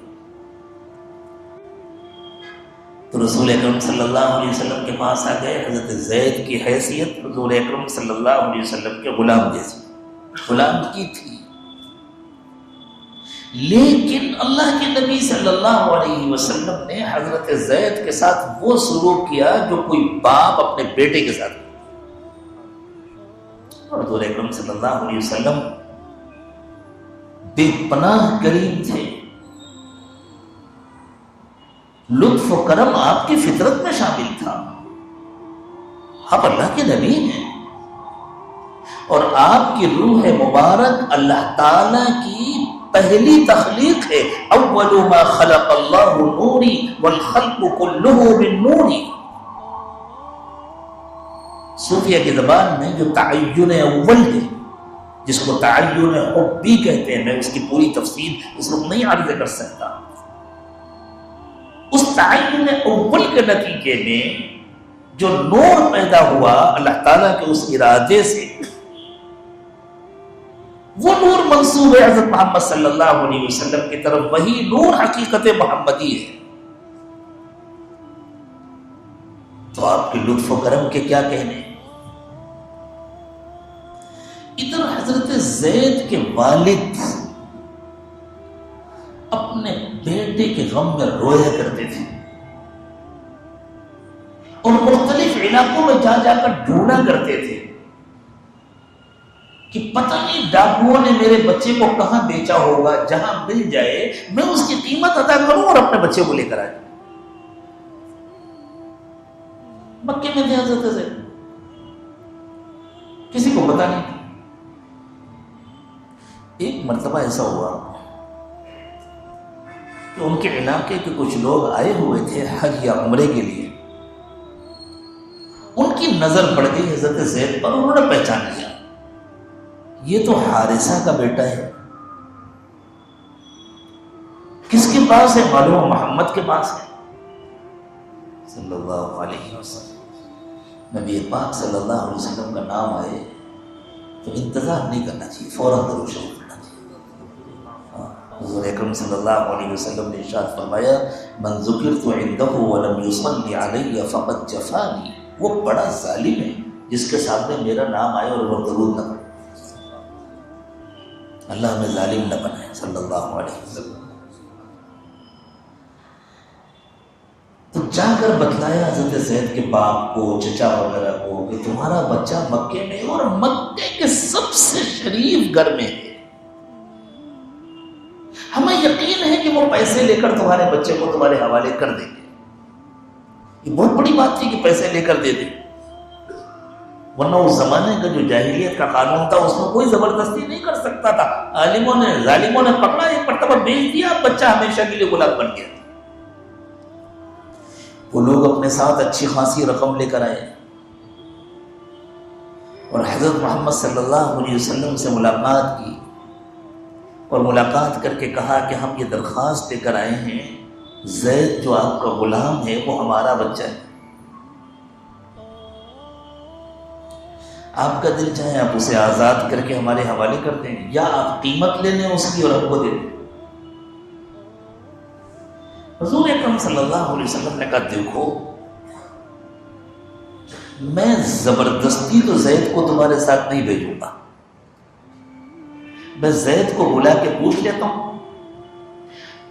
تو رسول اکرم صلی اللہ علیہ وسلم کے پاس آ گئے۔ حضرت زید کی حیثیت رسول اکرم صلی اللہ علیہ وسلم کے غلام جیسی، غلام کی تھی، لیکن اللہ کے نبی صلی اللہ علیہ وسلم نے حضرت زید کے ساتھ وہ سلوک کیا جو کوئی باپ اپنے بیٹے کے ساتھ۔ حضور اکرم صلی اللہ علیہ وسلم بے پناہ کریم تھے، لطف و کرم آپ کی فطرت میں شامل تھا۔ آپ اللہ کے نبی ہیں اور آپ کی روح مبارک اللہ تعالی کی پہلی تخلیق ہے۔ اول ما خلق اللہ نوری والخلق کلہ من نوری۔ صوفیہ کی زبان میں جو تعین اول ہے، جس کو تعین حبی کہتے ہیں، میں اس کی پوری تفصیل اس وقت نہیں عرض کر سکتا۔ اس تعین اول کے نتیجے میں جو نور پیدا ہوا اللہ تعالیٰ کے اس ارادے سے، وہ نور منسوب ہے حضرت محمد صلی اللہ علیہ وسلم کی طرف۔ وہی نور حقیقت محمدی ہے۔ تو آپ کے لطف و کرم کے کیا کہنے۔ ادھر حضرت زید کے والد اپنے بیٹے کے غم میں رویا کرتے تھے اور مختلف علاقوں میں جا جا کر ڈھونڈا کرتے تھے کہ پتہ نہیں ڈاکوؤں نے میرے بچے کو کہاں بیچا ہوگا، جہاں مل جائے میں اس کی قیمت ادا کروں اور اپنے بچے کو لے کر آئے۔ مکے میں تھے حضرت زید، کسی کو پتہ نہیں۔ ایک مرتبہ ایسا ہوا کہ ان کے علاقے کے کچھ لوگ آئے ہوئے تھے حج یا عمرے کے لیے، ان کی نظر پڑ گئی حضرت زید پر، انہوں نے پہچان لیا یہ تو حارثہ کا بیٹا ہے۔ کس کے پاس ہے؟ معلوم محمد کے پاس ہے صلی اللہ علیہ وسلم۔ نبی پاک صلی اللہ علیہ وسلم کا نام آئے تو انتظار نہیں کرنا چاہیے، فوراً درود شریف پڑھنا چاہیے۔ حضور اکرم صلی اللہ علیہ وسلم نے ارشاد فرمایا من ذکرت عنده ولم يصلی علی فقد جفانی۔ وہ بڑا ظالم ہے جس کے سامنے میرا نام آئے اور وہ درود نہ پڑھے۔ اللہ ہمیں ظالم نہ بنائے صلی اللہ علیہ وسلم۔ تو جا کر بتلایا حضرت زید کے باپ کو، چچا وغیرہ کو کہ تمہارا بچہ مکے میں اور مکے کے سب سے شریف گھر میں ہے، ہمیں یقین ہے کہ وہ پیسے لے کر تمہارے بچے کو تمہارے حوالے کر دیں گے۔ یہ بہت بڑی بات تھی کہ پیسے لے کر دے دیں، ورنہ اس زمانے کا جو جاہلیت کا قانون تھا اس میں کوئی زبردستی نہیں کر سکتا تھا۔ عالموں نے، ظالموں نے پکڑا، ایک مرتبہ بیچ دیا، بچہ ہمیشہ کے لیے غلام بن گیا۔ وہ لوگ اپنے ساتھ اچھی خاصی رقم لے کر آئے اور حضرت محمد صلی اللہ علیہ وسلم سے ملاقات کی، اور ملاقات کر کے کہا کہ ہم یہ درخواست لے کر آئے ہیں، زید جو آپ کا غلام ہے وہ ہمارا بچہ ہے، آپ کا دل چاہے آپ اسے آزاد کر کے ہمارے حوالے کر دیں یا آپ قیمت لے لیں اس کی اور ہم کو دے دیں۔ حضور اکرم صلی اللہ علیہ وسلم نے کہا دیکھو میں زبردستی تو زید کو تمہارے ساتھ نہیں بھیجوں گا، میں زید کو بلا کے پوچھ لیتا ہوں،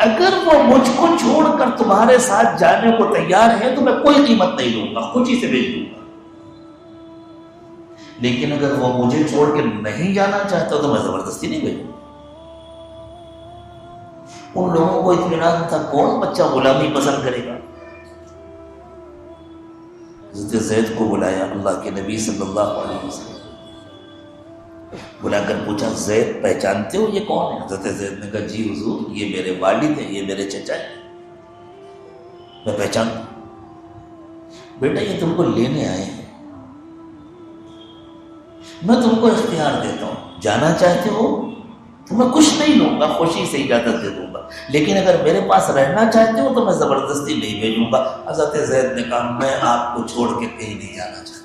اگر وہ مجھ کو چھوڑ کر تمہارے ساتھ جانے کو تیار ہے تو میں کوئی قیمت نہیں لوں گا، خوشی سے بھیج دوں گا، لیکن اگر وہ مجھے چھوڑ کے نہیں جانا چاہتا تو میں زبردستی نہیں بھیجوں گا۔ ان لوگوں کو اطمینان تھا، کون بچہ غلامی پسند کرے گا؟ حضرت زید کو بلایا اللہ کے نبی صلی اللہ علیہ وسلم، بلا کر پوچھا زید پہچانتے ہو یہ کون ہے؟ حضرت زید نے کہا جی حضور یہ میرے والد ہیں، یہ میرے چچا ہیں، میں پہچانتا ہوں۔ بیٹا یہ تم کو لینے آئے ہیں، میں تم کو اختیار دیتا ہوں، جانا چاہتے ہو تو میں کچھ نہیں لوں گا، خوشی سے اجازت دے دوں گا، لیکن اگر میرے پاس رہنا چاہتے ہو تو میں زبردستی نہیں بھیجوں گا۔ حضرت زید نے کہا میں آپ کو چھوڑ کے کہیں نہیں جانا چاہتا۔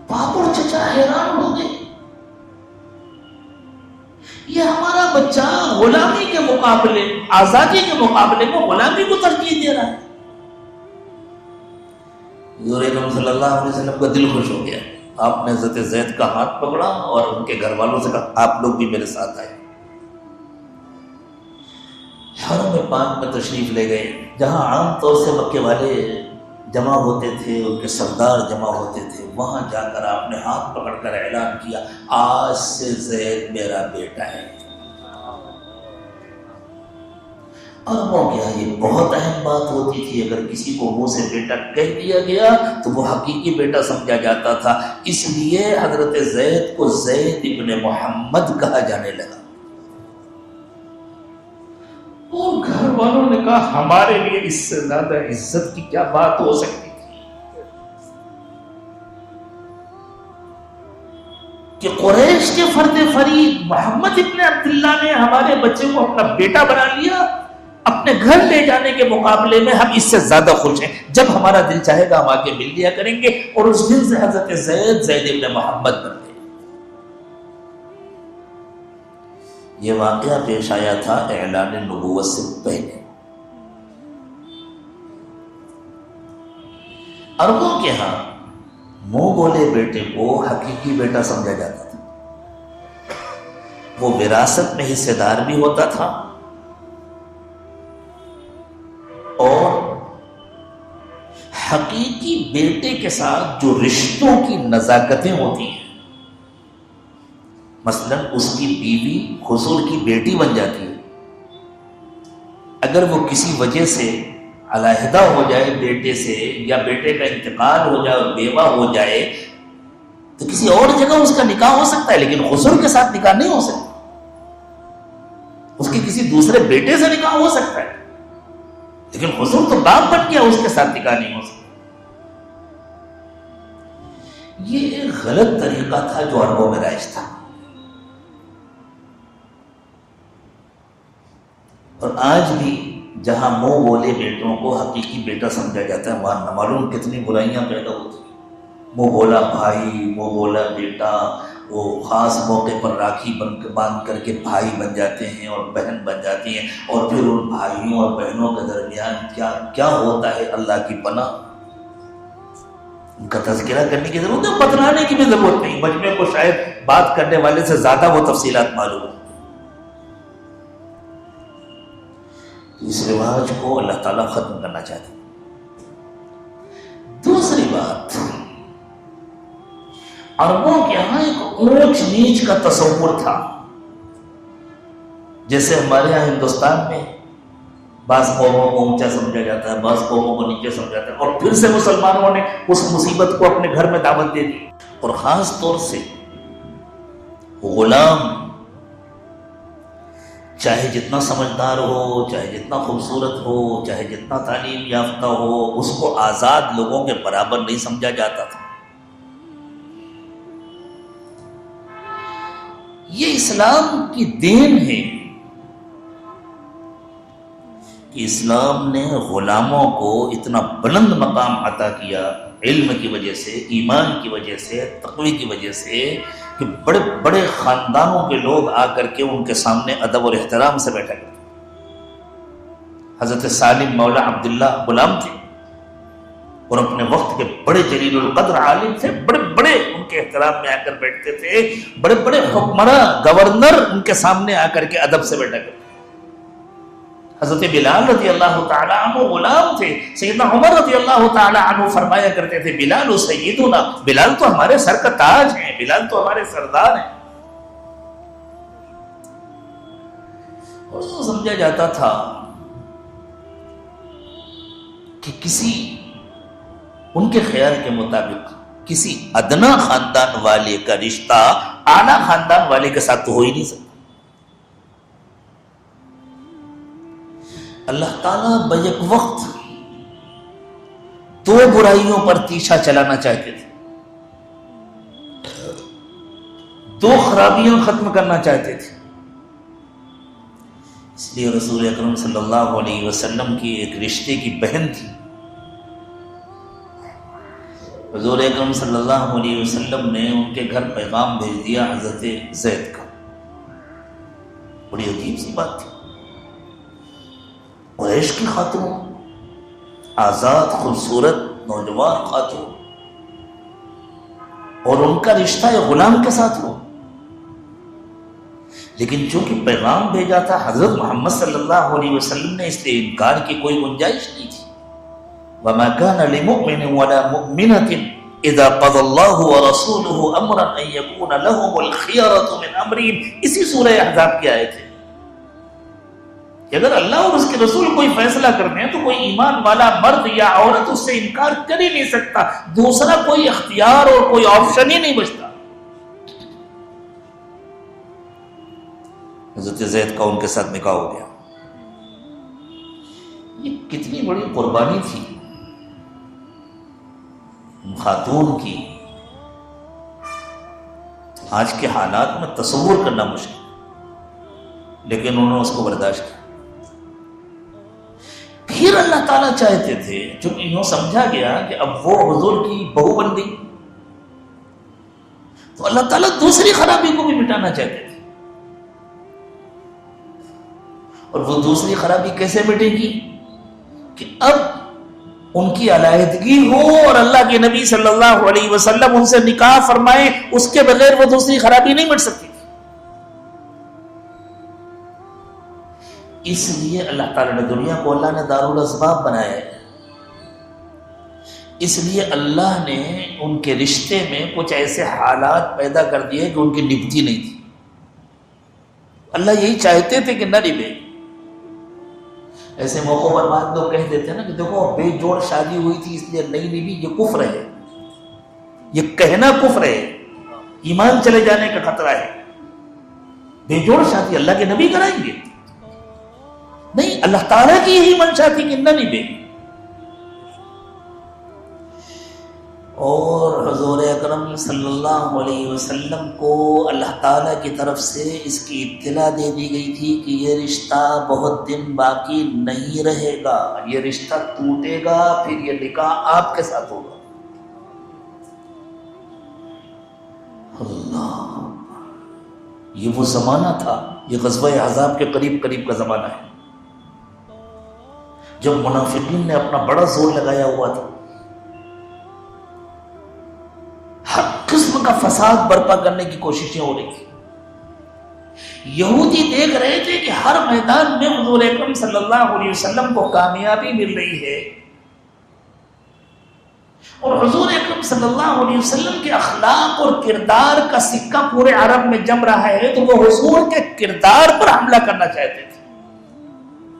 باپ اور چچا حیران ہو گئے، یہ ہمارا بچہ غلامی کے مقابلے، آزادی کے مقابلے میں غلامی کو ترجیح دے رہا ہے۔ حضور اکرم صلی اللہ علیہ وسلم کا دل خوش ہو گیا، آپ نے حضرت زید کا ہاتھ پکڑا اور ان کے گھر والوں سے کہا آپ لوگ بھی میرے ساتھ آئے۔ حرم پاک میں تشریف لے گئے، جہاں عام طور سے مکے والے جمع ہوتے تھے، ان کے سردار جمع ہوتے تھے، وہاں جا کر آپ نے ہاتھ پکڑ کر اعلان کیا آج سے زید میرا بیٹا ہے۔ اور وہ کیا یہ بہت اہم بات ہوتی تھی، اگر کسی کو منہ سے بیٹا کہہ دیا گیا تو وہ حقیقی بیٹا سمجھا جاتا تھا، اس لیے حضرت زید کو زید ابن محمد کہا جانے لگا۔ اور گھر والوں نے کہا ہمارے لیے اس سے زیادہ عزت کی کیا بات ہو سکتی تھی کہ قریش کے فرد فرید محمد ابن عبداللہ نے ہمارے بچے کو اپنا بیٹا بنا لیا، اپنے گھر لے جانے کے مقابلے میں ہم اس سے زیادہ خوش ہیں، جب ہمارا دل چاہے گا ہم آ کے مل لیا کریں گے۔ اور اس دن سے حضرت زید ابن محمد بن گئے۔ یہ واقعہ پیش آیا تھا اعلان نبوت سے پہلے۔ عربوں کے ہاں منہ بولے بیٹے کو حقیقی بیٹا سمجھا جاتا تھا، وہ وراثت میں حصے دار بھی ہوتا تھا اور حقیقی بیٹے کے ساتھ جو رشتوں کی نزاکتیں ہوتی ہیں، مثلا اس کی بیوی حضور کی بیٹی بن جاتی ہے، اگر وہ کسی وجہ سے علیحدہ ہو جائے بیٹے سے، یا بیٹے کا انتقال ہو جائے اور بیوہ ہو جائے تو کسی اور جگہ اس کا نکاح ہو سکتا ہے، لیکن حضور کے ساتھ نکاح نہیں ہو سکتا، اس کے کسی دوسرے بیٹے سے نکاح ہو سکتا ہے، لیکن حضور تو باپ بن گیا، اس کے ساتھ نکاح نہیں ہو سکتا۔ یہ ایک غلط طریقہ تھا جو عربوں میں رائج تھا، اور آج بھی جہاں منہ بولے بیٹوں کو حقیقی بیٹا سمجھا جاتا ہے، وہاں نہ معلوم کتنی برائیاں پیدا ہوتی ہیں۔ منہ بولا بھائی، منہ بولا بیٹا، وہ خاص موقع پر راکھی باندھ کر کے بھائی بن جاتے ہیں اور بہن بن جاتی ہیں، اور پھر ان بھائیوں اور بہنوں کے درمیان کیا کیا ہوتا ہے اللہ کی پناہ، ان کا تذکرہ کرنے کی ضرورت ہے، بتلانے کی بھی ضرورت نہیں، مجمع کو شاید بات کرنے والے سے زیادہ وہ تفصیلات معلوم ہیں۔ اس رواج کو اللہ تعالیٰ ختم کرنا چاہتے ہیں۔ دوسری بات، عربوں کے یہاں ایک اونچ نیچ کا تصور تھا، جیسے ہمارے یہاں ہندوستان میں بعض قوموں کو اونچا سمجھا جاتا ہے، بعض قوموں کو نیچے سمجھا جاتا ہے، اور پھر سے مسلمانوں نے اس مصیبت کو اپنے گھر میں دعوت دے دی، اور خاص طور سے غلام چاہے جتنا سمجھدار ہو، چاہے جتنا خوبصورت ہو، چاہے جتنا تعلیم یافتہ ہو، اس کو آزاد لوگوں کے برابر نہیں سمجھا جاتا تھا۔ یہ اسلام کی دین ہے کہ اسلام نے غلاموں کو اتنا بلند مقام عطا کیا، علم کی وجہ سے، ایمان کی وجہ سے، تقوی کی وجہ سے، کہ بڑے بڑے خاندانوں کے لوگ آ کر کے ان کے سامنے ادب اور احترام سے بیٹھا کرتے۔ حضرت سالم مولا عبداللہ غلام تھے اور اپنے وقت کے بڑے جلیل القدر عالم تھے، بڑے بڑے ان کے احترام میں آ کر بیٹھتے تھے، بڑے بڑے حکمراں گورنر ان کے سامنے آ کر کے ادب سے بیٹھا کرتے. حضرت بلال رضی اللہ تعالی عنہ غلام تھے. سیدنا عمر رضی اللہ تعالی عنہ فرمایا کرتے تھے بلال سیدنا، بلال تو ہمارے سر کا تاج ہیں، بلال تو ہمارے سردار ہیں. اور تو سمجھا جاتا تھا کہ کسی ان کے خیال کے مطابق کسی ادنا خاندان والے کا رشتہ اعلیٰ خاندان والے کے ساتھ تو ہو ہی نہیں سکتا. اللہ تعالیٰ بیک وقت دو برائیوں پر تیچا چلانا چاہتے تھے، دو خرابیاں ختم کرنا چاہتے تھے. اس لیے رسول اکرم صلی اللہ علیہ وسلم کی ایک رشتے کی بہن تھی. حضور اکرم صلی اللہ علیہ وسلم نے ان کے گھر پیغام بھیج دیا حضرت زید کا. بڑی عجیب سی بات تھی. قریش کی خاتون، آزاد خوبصورت نوجوان خاتون، اور ان کا رشتہ ایک غلام کے ساتھ ہو. لیکن چونکہ پیغام بھیجا تھا حضرت محمد صلی اللہ علیہ وسلم نے، اس لیے انکار کی کوئی گنجائش نہیں تھی. وَمَا كَانَ لِمُؤْمِنٍ وَلَا مُؤْمِنَةٍ اِذَا قَضَى اللَّهُ وَرَسُولُهُ أَمْرًا أَن يَكُونَ لَهُمُ الْخِيَرَةُ مِنْ أَمْرِهِمْ. اسی سورہ احزاب کی آیت ہے کہ اگر اللہ اور اس کے رسول کوئی فیصلہ کرتے ہیں تو کوئی ایمان والا مرد یا عورت اس سے انکار کر ہی نہیں سکتا. دوسرا کوئی اختیار اور کوئی آپشن ہی نہیں بچتا. حضرت زید کا ان کے ساتھ نکاح ہو گیا. یہ کتنی بڑی قربانی تھی خاتون کی، آج کے حالات میں تصور کرنا مشکل، لیکن انہوں نے اس کو برداشت کیا. پھر اللہ تعالیٰ چاہتے تھے، چونکہ یوں سمجھا گیا کہ اب وہ حضور کی بہو بن گئی، تو اللہ تعالیٰ دوسری خرابی کو بھی مٹانا چاہتے تھے. اور وہ دوسری خرابی کیسے مٹے گی کہ اب ان کی علیحدگی ہو اور اللہ کے نبی صلی اللہ علیہ وسلم ان سے نکاح فرمائے، اس کے بغیر وہ دوسری خرابی نہیں مٹ سکتی. اس لیے اللہ تعالیٰ نے دنیا کو اللہ نے دارالاسباب بنایا ہے. اس لیے اللہ نے ان کے رشتے میں کچھ ایسے حالات پیدا کر دیے کہ ان کی نبھتی نہیں تھی. اللہ یہی چاہتے تھے کہ نہ نبھے. ایسے موقعوں پر بعض لوگ کہہ دیتے ہیں نا کہ دیکھو بے جوڑ شادی ہوئی تھی اس لیے نہیں نبھی. یہ کفر ہے، یہ کہنا کفر ہے، ایمان چلے جانے کا خطرہ ہے. بے جوڑ شادی اللہ کے نبی کرائیں گے؟ نہیں، اللہ تعالیٰ کی یہی منشا تھی کہ نہ نبھے. اور حضور اکرم صلی اللہ علیہ وسلم کو اللہ تعالیٰ کی طرف سے اس کی اطلاع دے دی گئی تھی کہ یہ رشتہ بہت دن باقی نہیں رہے گا، یہ رشتہ ٹوٹے گا، پھر یہ نکاح آپ کے ساتھ ہوگا. اللہ، یہ وہ زمانہ تھا، یہ غزوہ احزاب کے قریب قریب کا زمانہ ہے جب منافقین نے اپنا بڑا زور لگایا ہوا تھا. ہر قسم کا فساد برپا کرنے کی کوششیں ہو رہی تھی. یہودی دیکھ رہے تھے کہ ہر میدان میں حضور اکرم صلی اللہ علیہ وسلم کو کامیابی مل رہی ہے، اور حضور اکرم صلی اللہ علیہ وسلم کے اخلاق اور کردار کا سکہ پورے عرب میں جم رہا ہے، تو وہ حضور کے کردار پر حملہ کرنا چاہتے تھے.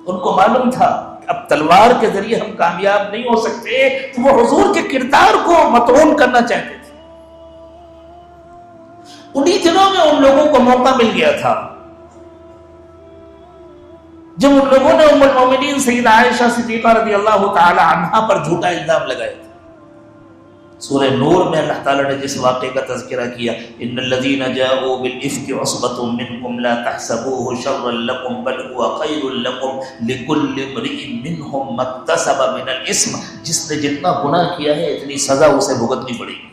ان کو معلوم تھا اب تلوار کے ذریعے ہم کامیاب نہیں ہو سکتے، تو وہ حضور کے کردار کو مطعون کرنا چاہتے تھے. انہی دنوں میں ان لوگوں کو موقع مل گیا تھا جب ان لوگوں نے ام المومنین سیدہ عائشہ صدیقہ رضی اللہ تعالی عنہا پر جھوٹا الزام لگایا تھا. سورہ نور میں اللہ تعالیٰ نے جس واقعے کا تذکرہ کیا، ان الذین جاءوا بالافک عصبۃ منکم لا تحسبوه شرا لکم بل هو خیر لکم لکل امرئ منهم ما اکتسب من الاثم. جس نے جتنا گناہ کیا ہے اتنی سزا اسے بھگتنی پڑے گی.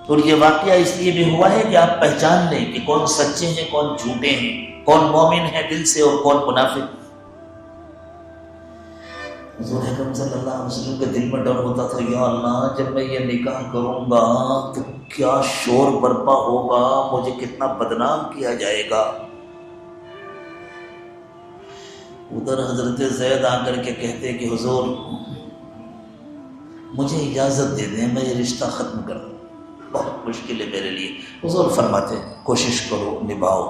اور یہ واقعہ اس لیے بھی ہوا ہے کہ آپ پہچان لیں کہ کون سچے ہیں، کون جھوٹے ہیں، کون مومن ہے دل سے اور کون منافق. حضور اکرم صلی اللہ علیہ وسلم کے دل میں ڈر ہوتا تھا، یا اللہ جب میں یہ نکاح کروں گا تو کیا شور برپا ہوگا، مجھے کتنا بدنام کیا جائے گا۔ ادھر حضرت زید آ کر کے کہتے کہ حضور مجھے اجازت دے دیں، میں یہ رشتہ ختم کر دوں، بہت مشکل ہے میرے لیے۔ حضور فرماتے کوشش کرو، نبھاؤ،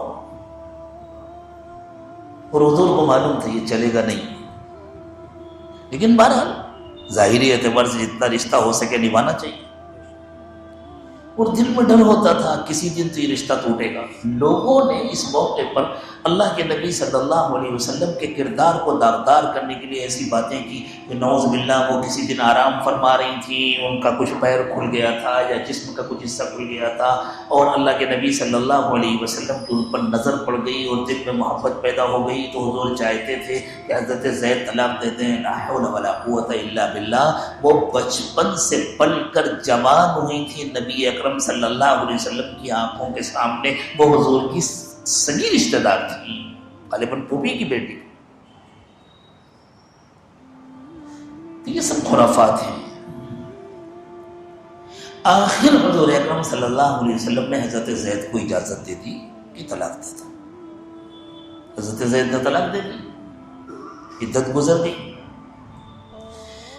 اور حضور کو معلوم تھا یہ چلے گا نہیں، لیکن بہرحال ظاہری اعتبار سے جتنا رشتہ ہو سکے نبھانا چاہیے، اور دل میں ڈر ہوتا تھا کسی دن تو یہ رشتہ ٹوٹے گا۔ لوگوں نے اس موقع پر اللہ کے نبی صلی اللہ علیہ وسلم کے کردار کو داغدار کرنے کے لیے ایسی باتیں کی کہ نعوذ باللہ وہ کسی دن آرام فرما رہی تھیں، ان کا کچھ پیر کھل گیا تھا یا جسم کا کچھ حصہ کھل گیا تھا، اور اللہ کے نبی صلی اللہ علیہ وسلم کے ان پر نظر پڑ گئی اور دل میں محبت پیدا ہو گئی، تو حضور چاہتے تھے کہ حضرت زید طلاق دیتے ہیں۔ لا حول ولا قوت الا باللہ، وہ بچپن سے پل کر جوان ہوئی تھی نبی اکرم صلی اللہ علیہ وسلم کی آنکھوں کے سامنے، وہ حضور کی سگی رشتہ دار تھی، غالباً پھوپھی کی بیٹی۔ تو یہ سب خرافات ہیں۔ آخر حضور اکرم صلی اللہ علیہ وسلم نے حضرت زید کو اجازت دے دی کہ طلاق دے دو۔ حضرت زید نے طلاق دے دی، عدت گزر گئی۔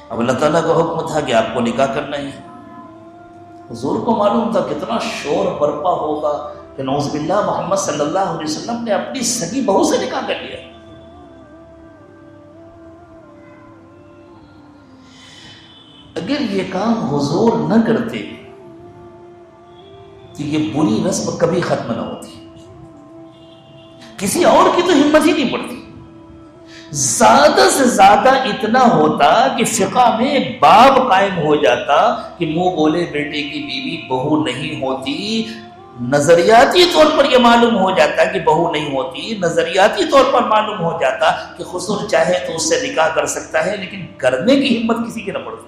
اب اللہ تعالیٰ کا حکم تھا کہ آپ کو نکاح کرنا ہے۔ حضور کو معلوم تھا کتنا شور برپا ہوگا کہ نعوذ باللہ محمد صلی اللہ علیہ وسلم نے اپنی سگی بہو سے نکاح کر لیا۔ اگر یہ کام حضور نہ کرتے تو یہ بری رسم کبھی ختم نہ ہوتی، کسی اور کی تو ہمت ہی نہیں پڑتی۔ زیادہ سے زیادہ اتنا ہوتا کہ فقہ میں ایک باب قائم ہو جاتا کہ منہ بولے بیٹے کی بیوی بہو نہیں ہوتی۔ نظریاتی طور پر یہ معلوم ہو جاتا کہ بہو نہیں ہوتی، نظریاتی طور پر معلوم ہو جاتا کہ حضور چاہے تو اس سے نکاح کر سکتا ہے، لیکن کرنے کی ہمت کسی کی نہ پڑتی۔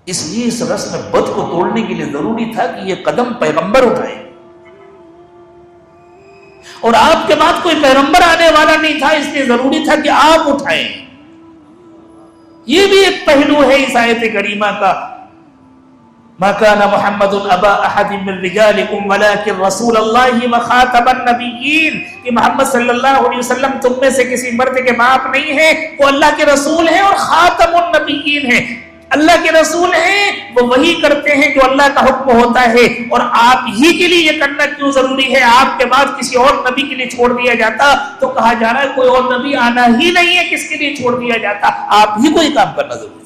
اس لیے اس رسم بد کو توڑنے کے لیے ضروری تھا کہ یہ قدم پیغمبر اٹھائے، اور آپ کے بعد کوئی پیغمبر آنے والا نہیں تھا، اس لیے ضروری تھا کہ آپ اٹھائیں۔ یہ بھی ایک پہلو ہے اس آیت کریمہ کا، ما كان محمد ابا احد من رجالكم ولكن رسول اللہ وخاتم النبیین، کہ محمد صلی اللہ علیہ وسلم تم میں سے کسی مرد کے باپ نہیں ہے، وہ اللہ کے رسول ہیں اور خاتم النبیین ہیں۔ اللہ کے رسول ہیں، وہ وہی کرتے ہیں جو اللہ کا حکم ہوتا ہے، اور آپ ہی کے لیے یہ کرنا کیوں ضروری ہے؟ آپ کے بعد کسی اور نبی کے لیے چھوڑ دیا جاتا تو کہا جا رہا ہے کوئی اور نبی آنا ہی نہیں ہے، کس کے لیے چھوڑ دیا جاتا؟ آپ ہی کو یہ کام کرنا ضروری ہے۔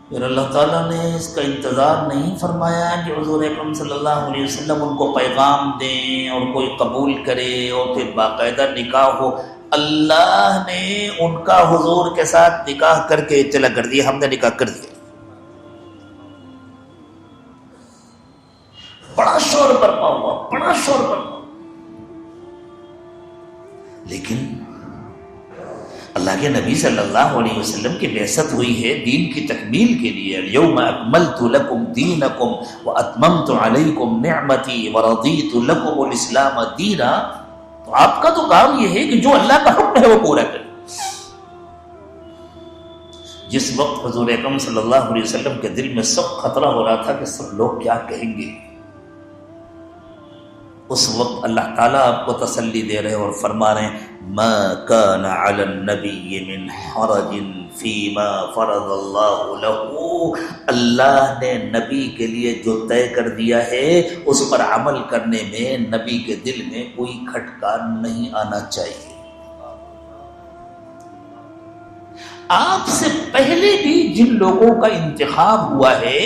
پھر اللہ تعالیٰ نے اس کا انتظار نہیں فرمایا کہ حضور اکرم صلی اللہ علیہ وسلم ان کو پیغام دیں اور کوئی قبول کرے اور پھر باقاعدہ نکاح ہو۔ اللہ نے ان کا حضور کے ساتھ نکاح کر کے چلا کر دیا، ہم نے نکاح کر دیا۔ بڑا شور برپا ہوا، بڑا شور برپا، لیکن اللہ کے نبی صلی اللہ علیہ وسلم کی بعثت ہوئی ہے دین کی تکمیل کے لیے۔ الیوم اکملت لکم دینکم واتممت علیکم نعمتی ورضیت لکم الاسلام دینا۔ تو آپ کا تو کام یہ ہے کہ جو اللہ کا حکم ہے وہ پورا کریں۔ جس وقت حضور اکرم صلی اللہ علیہ وسلم کے دل میں سب خطرہ ہو رہا تھا کہ سب لوگ کیا کہیں گے، اس وقت اللہ تعالیٰ آپ کو تسلی دے رہے اور فرما رہے ہیں ما کان علی النبی من حرج فیما فرض اللہ له، اللہ نے نبی کے لیے جو طے کر دیا ہے اس پر عمل کرنے میں نبی کے دل میں کوئی کھٹکا نہیں آنا چاہیے۔ آپ سے پہلے بھی جن لوگوں کا انتخاب ہوا ہے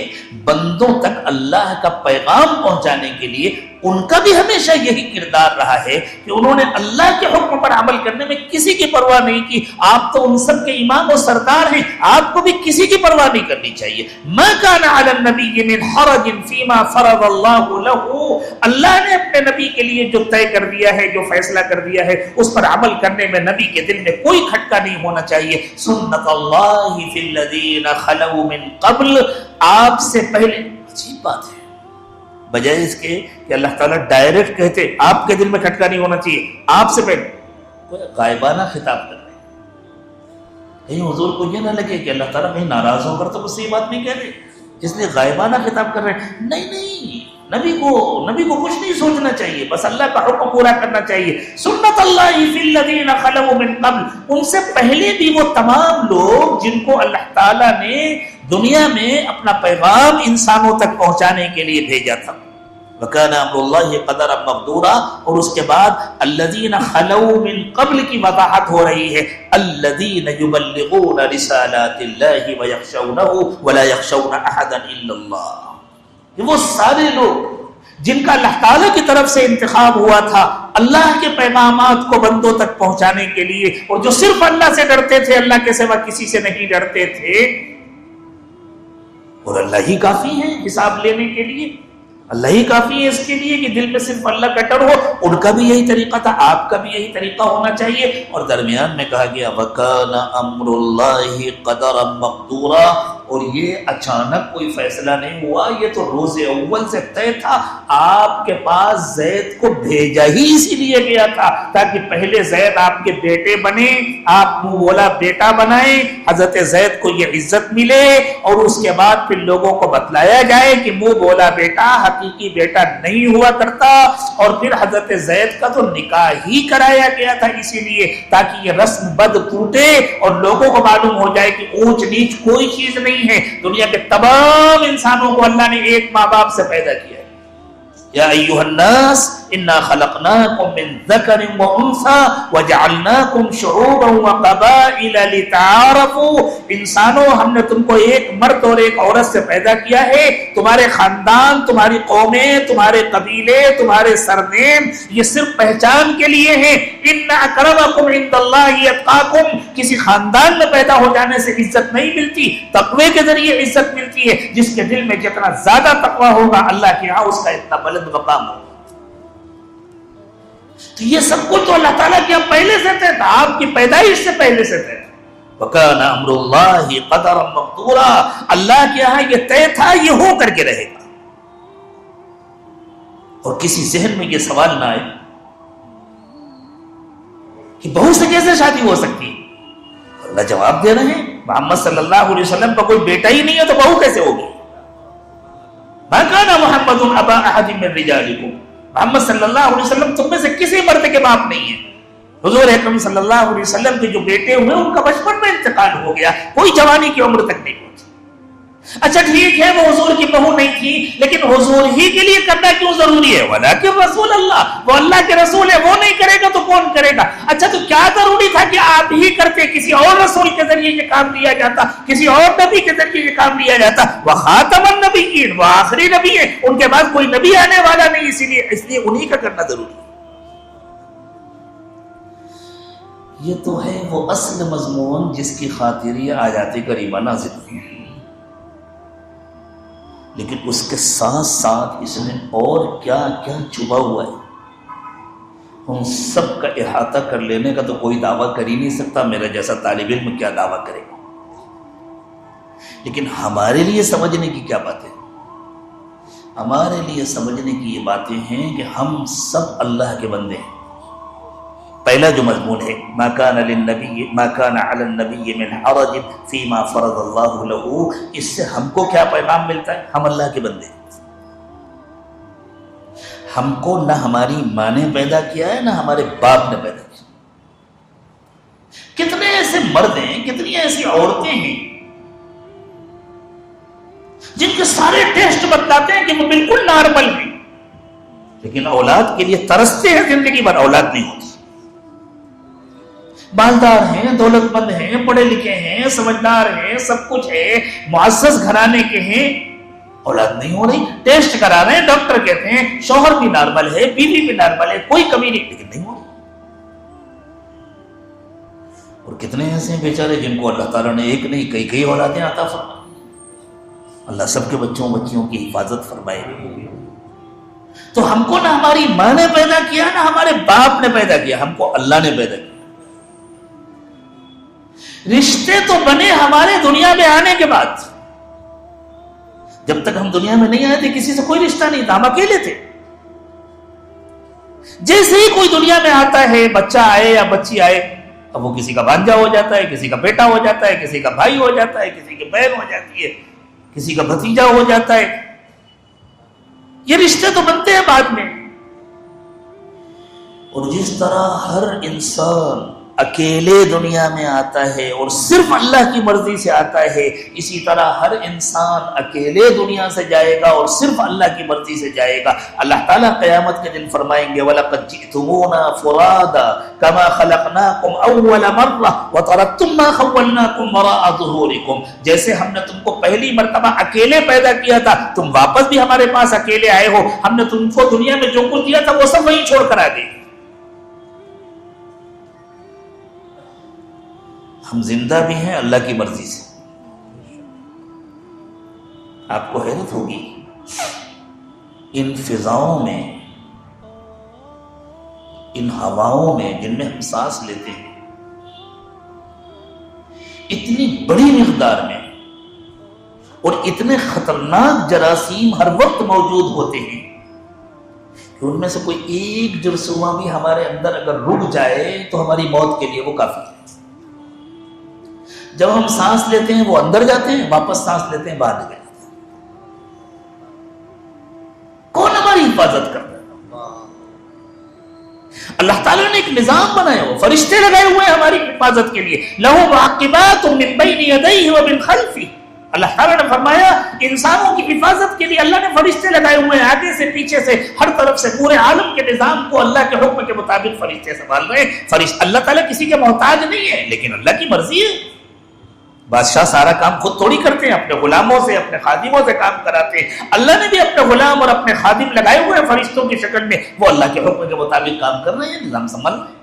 بندوں تک اللہ کا پیغام پہنچانے کے لیے، ان کا بھی ہمیشہ یہی کردار رہا ہے کہ انہوں نے اللہ کے حکم پر عمل کرنے میں کسی کی پرواہ نہیں کی۔ آپ تو ان سب کے امام و سردار ہیں، آپ کو بھی کسی کی پرواہ نہیں کرنی چاہیے۔ ما کان علی النبی من حرج فیما فرض اللہ له، اللہ نے اپنے نبی کے لیے جو طے کر دیا ہے، جو فیصلہ کر دیا ہے، اس پر عمل کرنے میں نبی کے دل میں کوئی کھٹکا نہیں ہونا چاہیے۔ سنت اللہ فی الذین خلوا من قبل، آپ سے پہلے، عجیب بات ہے، بجائے اس کے کہ اللہ تعالیٰ ڈائریکٹ کہتے آپ کے دل میں کھٹکا نہیں ہونا چاہیے، آپ سے پہلے غائبانہ خطاب کر رہے ہیں۔ کہیں حضور کو یہ نہ لگے کہ اللہ تعالیٰ کہیں ناراض ہو کر تو مجھ سے یہ بات نہیں کہہ رہے، اس لیے غائبانہ خطاب کر رہے ہیں۔ نہیں، نبی کو کچھ نہیں سوچنا چاہیے، بس اللہ کا حکم پورا کرنا چاہیے۔ سنت اللہ فی الذین خلوا من قبل، ان سے پہلے بھی وہ تمام لوگ جن کو اللہ تعالیٰ نے دنیا میں اپنا پیغام انسانوں تک پہنچانے کے لیے بھیجا تھا۔ وَكَانَ أَمْرُ اللَّهِ قَدَرًا مَقْدُورًا، اور اس کے بعد الَّذِينَ خَلَوْا مِن قَبْلِ کی وضاحت ہو رہی ہے، الَّذِينَ يُبَلِّغُونَ رِسَالَاتِ اللَّهِ وَيَخْشَوْنَهُ وَلَا يَخْشَوْنَ أَحَدًا إِلَّا اللَّهَ، کہ وہ سارے لوگ جن کا اللہ تعالیٰ کی طرف سے انتخاب ہوا تھا اللہ کے پیغامات کو بندوں تک پہنچانے کے لیے، اور جو صرف اللہ سے ڈرتے تھے، اللہ کے سوا کسی سے نہیں ڈرتے تھے، اور اللہ ہی کافی ہے حساب لینے کے لیے، اللہ ہی کافی ہے اس کے لیے کہ دل میں صرف اللہ کا ڈر ہو۔ ان کا بھی یہی طریقہ تھا، آپ کا بھی یہی طریقہ ہونا چاہیے۔ اور درمیان میں کہا گیا وَكَانَ أَمْرُ اللَّهِ قَدَرًا مَقْدُورًا، اور یہ اچانک کوئی فیصلہ نہیں ہوا، یہ تو روز اول سے طے تھا۔ آپ کے پاس زید کو بھیجا ہی اسی لیے گیا تھا تاکہ پہلے زید آپ کے بیٹے بنے، آپ منہ بولا بیٹا بنائیں، حضرت زید کو یہ عزت ملے، اور اس کے بعد پھر لوگوں کو بتلایا جائے کہ منہ بولا بیٹا حقیقی بیٹا نہیں ہوا کرتا۔ اور پھر حضرت زید کا تو نکاح ہی کرایا گیا تھا اسی لیے تاکہ یہ رسم بد ٹوٹے اور لوگوں کو معلوم ہو جائے کہ اونچ نیچ کوئی چیز نہیں ہے، دنیا کے تمام انسانوں کو اللہ نے ایک ماں باپ سے پیدا کیا ہے۔ یا ایھا الناس انا خلقناکم من ذکر وانثى وجعلناکم شعوبا وقبائل لتعارفوا، انسانوں ہم نے تم کو ایک مرد اور ایک عورت سے پیدا کیا ہے، تمہارے خاندان، تمہاری قومیں، تمہارے قبیلے، تمہارے سرنیم یہ صرف پہچان کے لیے ہیں۔ ان اکرمکم عند اللہ اتقاکم، کسی خاندان میں پیدا ہو جانے سے عزت نہیں ملتی، تقوی کے ذریعے عزت ملتی ہے۔ جس کے دل میں جتنا زیادہ تقوی ہوگا اللہ کے ہاں اس کا اتنا بلند مقام ہوگا۔ تو یہ سب کچھ تو اللہ تعالیٰ کے پہلے سے طے تھا، آپ کی پیدائش سے پہلے سے طے تھا۔ وَكَانَ أَمْرُ اللَّهِ قَدَرًا مَقْدُورًا، اللہ کے ہاں یہ طے تھا، یہ ہو کر کے رہے گا۔ اور کسی ذہن میں یہ سوال نہ آئے کہ بہو سے کیسے شادی ہو سکتی ہے؟ اللہ جواب دے رہے ہیں، محمد صلی اللہ علیہ وسلم کا کوئی بیٹا ہی نہیں ہے تو بہو کیسے ہوگی؟ مَا كَانَ مُحَمَّدٌ أَبَا أَحَدٍ مِّن رِّجَالِكُمْ، محمد صلی اللہ علیہ وسلم تم میں سے کسی مرد کے باپ نہیں ہے۔ حضور اکرم صلی اللہ علیہ وسلم کے جو بیٹے ہوئے ان کا بچپن میں انتقال ہو گیا، کوئی جوانی کی عمر تک نہیں پہنچی۔ اچھا ٹھیک ہے وہ حضور کی بہو نہیں تھی، لیکن حضور ہی کے لیے کرنا کیوں ضروری ہے؟ ولیکن رسول اللہ، وہ اللہ کے رسول ہے، وہ نہیں کرے گا تو کون کرے گا؟ اچھا تو کیا ضروری تھا کہ آپ ہی کرتے؟ کسی اور رسول کے ذریعے یہ کام لیا جاتا، کسی اور نبی کے ذریعے یہ کام لیا جاتا۔ وہ خاتم النبیین، وہ آخری نبی ہے، ان کے بعد کوئی نبی آنے والا نہیں، اس لیے انہی کا کرنا ضروری ہے۔ یہ تو ہے وہ اصل مضمون جس کی خاطر یہ آیات کریمہ نازل ہوئی ہیں، لیکن اس کے ساتھ ساتھ اس میں اور کیا کیا چھپا ہوا ہے ان سب کا احاطہ کر لینے کا تو کوئی دعویٰ کر ہی نہیں سکتا۔ میرا جیسا طالب علم کیا دعویٰ کرے گا؟ لیکن ہمارے لیے سمجھنے کی کیا باتیں؟ ہمارے لیے سمجھنے کی یہ باتیں ہیں کہ ہم سب اللہ کے بندے ہیں۔ پہلا جو مضمون ہے ما کان علی النبی من حرج فیما فرض اللہ لہ، اس سے ہم کو کیا پیغام ملتا ہے؟ ہم اللہ کے بندے ہیں، ہم کو نہ ہماری ماں نے پیدا کیا ہے نہ ہمارے باپ نے پیدا کیا۔ کتنے ایسے مرد ہیں، کتنی ایسی عورتیں ہیں جن کے سارے ٹیسٹ بتلاتے ہیں کہ وہ بالکل نارمل ہیں، لیکن اولاد کے لیے ترستے ہیں، زندگی بھر اولاد نہیں ہوتی۔ مالدار ہیں، دولت مند ہیں، پڑھے لکھے ہیں، سمجھدار ہیں، سب کچھ ہے، معزز گھرانے کے ہیں، اولاد نہیں ہو رہی، ٹیسٹ کرا رہے ہیں، ڈاکٹر کہتے ہیں شوہر بھی نارمل ہے، بیوی بھی نارمل ہے، کوئی کمی نہیں، لیکن نہیں ہو رہی۔ اور کتنے ایسے ہیں بیچارے جن کو اللہ تعالیٰ نے ایک نہیں کئی اولادیں عطا فرمائے۔ اللہ سب کے بچوں بچیوں کی حفاظت فرمائے۔ تو ہم کو نہ ہماری ماں نے پیدا کیا نہ ہمارے باپ نے پیدا کیا، ہم کو اللہ نے پیدا کیا۔ رشتے تو بنے ہمارے دنیا میں آنے کے بعد، جب تک ہم دنیا میں نہیں آئے تھے کسی سے کوئی رشتہ نہیں تھا، ہم اکیلے تھے. جیسے ہی کوئی دنیا میں آتا ہے، بچہ آئے یا بچی آئے، اب وہ کسی کا بھانجا ہو جاتا ہے، کسی کا بیٹا ہو جاتا ہے، کسی کا بھائی ہو جاتا ہے، کسی کی بہن ہو جاتی ہے، کسی کا بھتیجا ہو جاتا ہے. یہ رشتے تو بنتے ہیں بعد میں. اور جس طرح ہر انسان اکیلے دنیا میں آتا ہے اور صرف اللہ کی مرضی سے آتا ہے، اسی طرح ہر انسان اکیلے دنیا سے جائے گا اور صرف اللہ کی مرضی سے جائے گا. اللہ تعالیٰ قیامت کے دن فرمائیں گے وَلَقَدْ جِئْتُمُونَا فُرَادًا كَمَا خَلَقْنَاكُمْ أَوَّلَ مَرَّةٍ وَتَرَكْتُم مَّا خَوَّلْنَاكُمْ وَرَاءَ ظُهُورِكُمْ. جیسے ہم نے تم کو پہلی مرتبہ اکیلے پیدا کیا تھا، تم واپس بھی ہمارے پاس اکیلے آئے ہو. ہم نے تم کو دنیا میں جو کچھ دیا تھا وہ سب وہیں چھوڑ کر آ گئے. ہم زندہ بھی ہیں اللہ کی مرضی سے. آپ کو حیرت ہوگی ان فضاؤں میں، ان ہواؤں میں جن میں ہم سانس لیتے ہیں، اتنی بڑی مقدار میں اور اتنے خطرناک جراثیم ہر وقت موجود ہوتے ہیں کہ ان میں سے کوئی ایک جرثومہ بھی ہمارے اندر اگر رک جائے تو ہماری موت کے لیے وہ کافی ہے. جب ہم سانس لیتے ہیں وہ اندر جاتے ہیں، واپس سانس لیتے ہیں باہر نکل جاتے ہیں. کون ہماری حفاظت کر رہا ہے؟ اللہ تعالیٰ نے ایک نظام بنایا، وہ فرشتے لگائے ہوئے ہیں ہماری حفاظت کے لیے. لَهُ مُعَقِّبَاتٌ مِّن بَيْنِ يَدَيْهِ وَمِنْ خَلْفِهِ. اللہ تعالیٰ نے فرمایا انسانوں کی حفاظت کے لیے اللہ نے فرشتے لگائے ہوئے ہیں، آگے سے پیچھے سے ہر طرف سے. پورے عالم کے نظام کو اللہ کے حکم کے مطابق فرشتے سنبھال رہے ہیں. اللہ تعالیٰ کسی کے محتاج نہیں ہے، لیکن اللہ کی مرضی ہے. بادشاہ سارا کام خود تھوڑی کرتے ہیں، اپنے غلاموں سے، اپنے خادموں سے کام کراتے ہیں. اللہ نے بھی اپنے غلام اور اپنے خادم لگائے ہوئے ہیں فرشتوں کی شکل میں، وہ اللہ کے حکم کے مطابق کام کر رہے ہیں، نظام سنبھال رہے ہیں.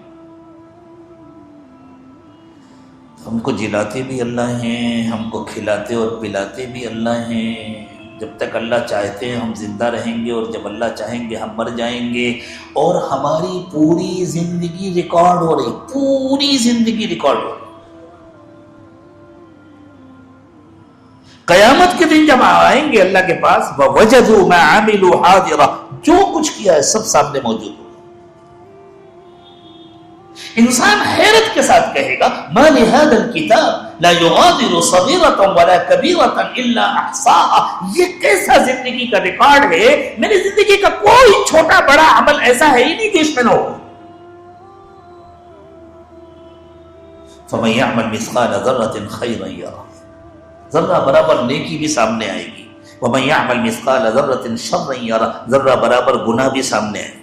ہم کو جلاتے بھی اللہ ہیں، ہم کو کھلاتے اور پلاتے بھی اللہ ہیں. جب تک اللہ چاہتے ہیں ہم زندہ رہیں گے، اور جب اللہ چاہیں گے ہم مر جائیں گے. اور ہماری پوری زندگی ریکارڈ ہو رہی، پوری زندگی ریکارڈ ہو رہی. قیامت کے دن جب آئیں گے اللہ کے پاس، وَوَجَدُوا مَا عَمِلُوا حَاضِرًا، جو کچھ کیا ہے سب سامنے موجود ہوگا. انسان حیرت کے ساتھ کہے گا مَا لِهَذَا الْكِتَابِ لَا يُغَادِرُ صَغِيرَةً وَلَا كَبِيرَةً إِلَّا أَحْصَاهَا. یہ کیسا زندگی کا ریکارڈ ہے، میری زندگی کا کوئی چھوٹا بڑا عمل ایسا ہے ہی نہیں کہ اس میں نہ ہو. فَمَن يَعْمَلْ مِثْقَالَ ذَرَّةٍ خَيْرًا يَرَهُ. ذرہ برابر نیکی بھی سامنے آئے گی. وَمَن يَعْمَلْ مِثْقَالَ ذَرَّةٍ شَرًّا يَرَهُ. ذرہ برابر گناہ بھی سامنے آئے.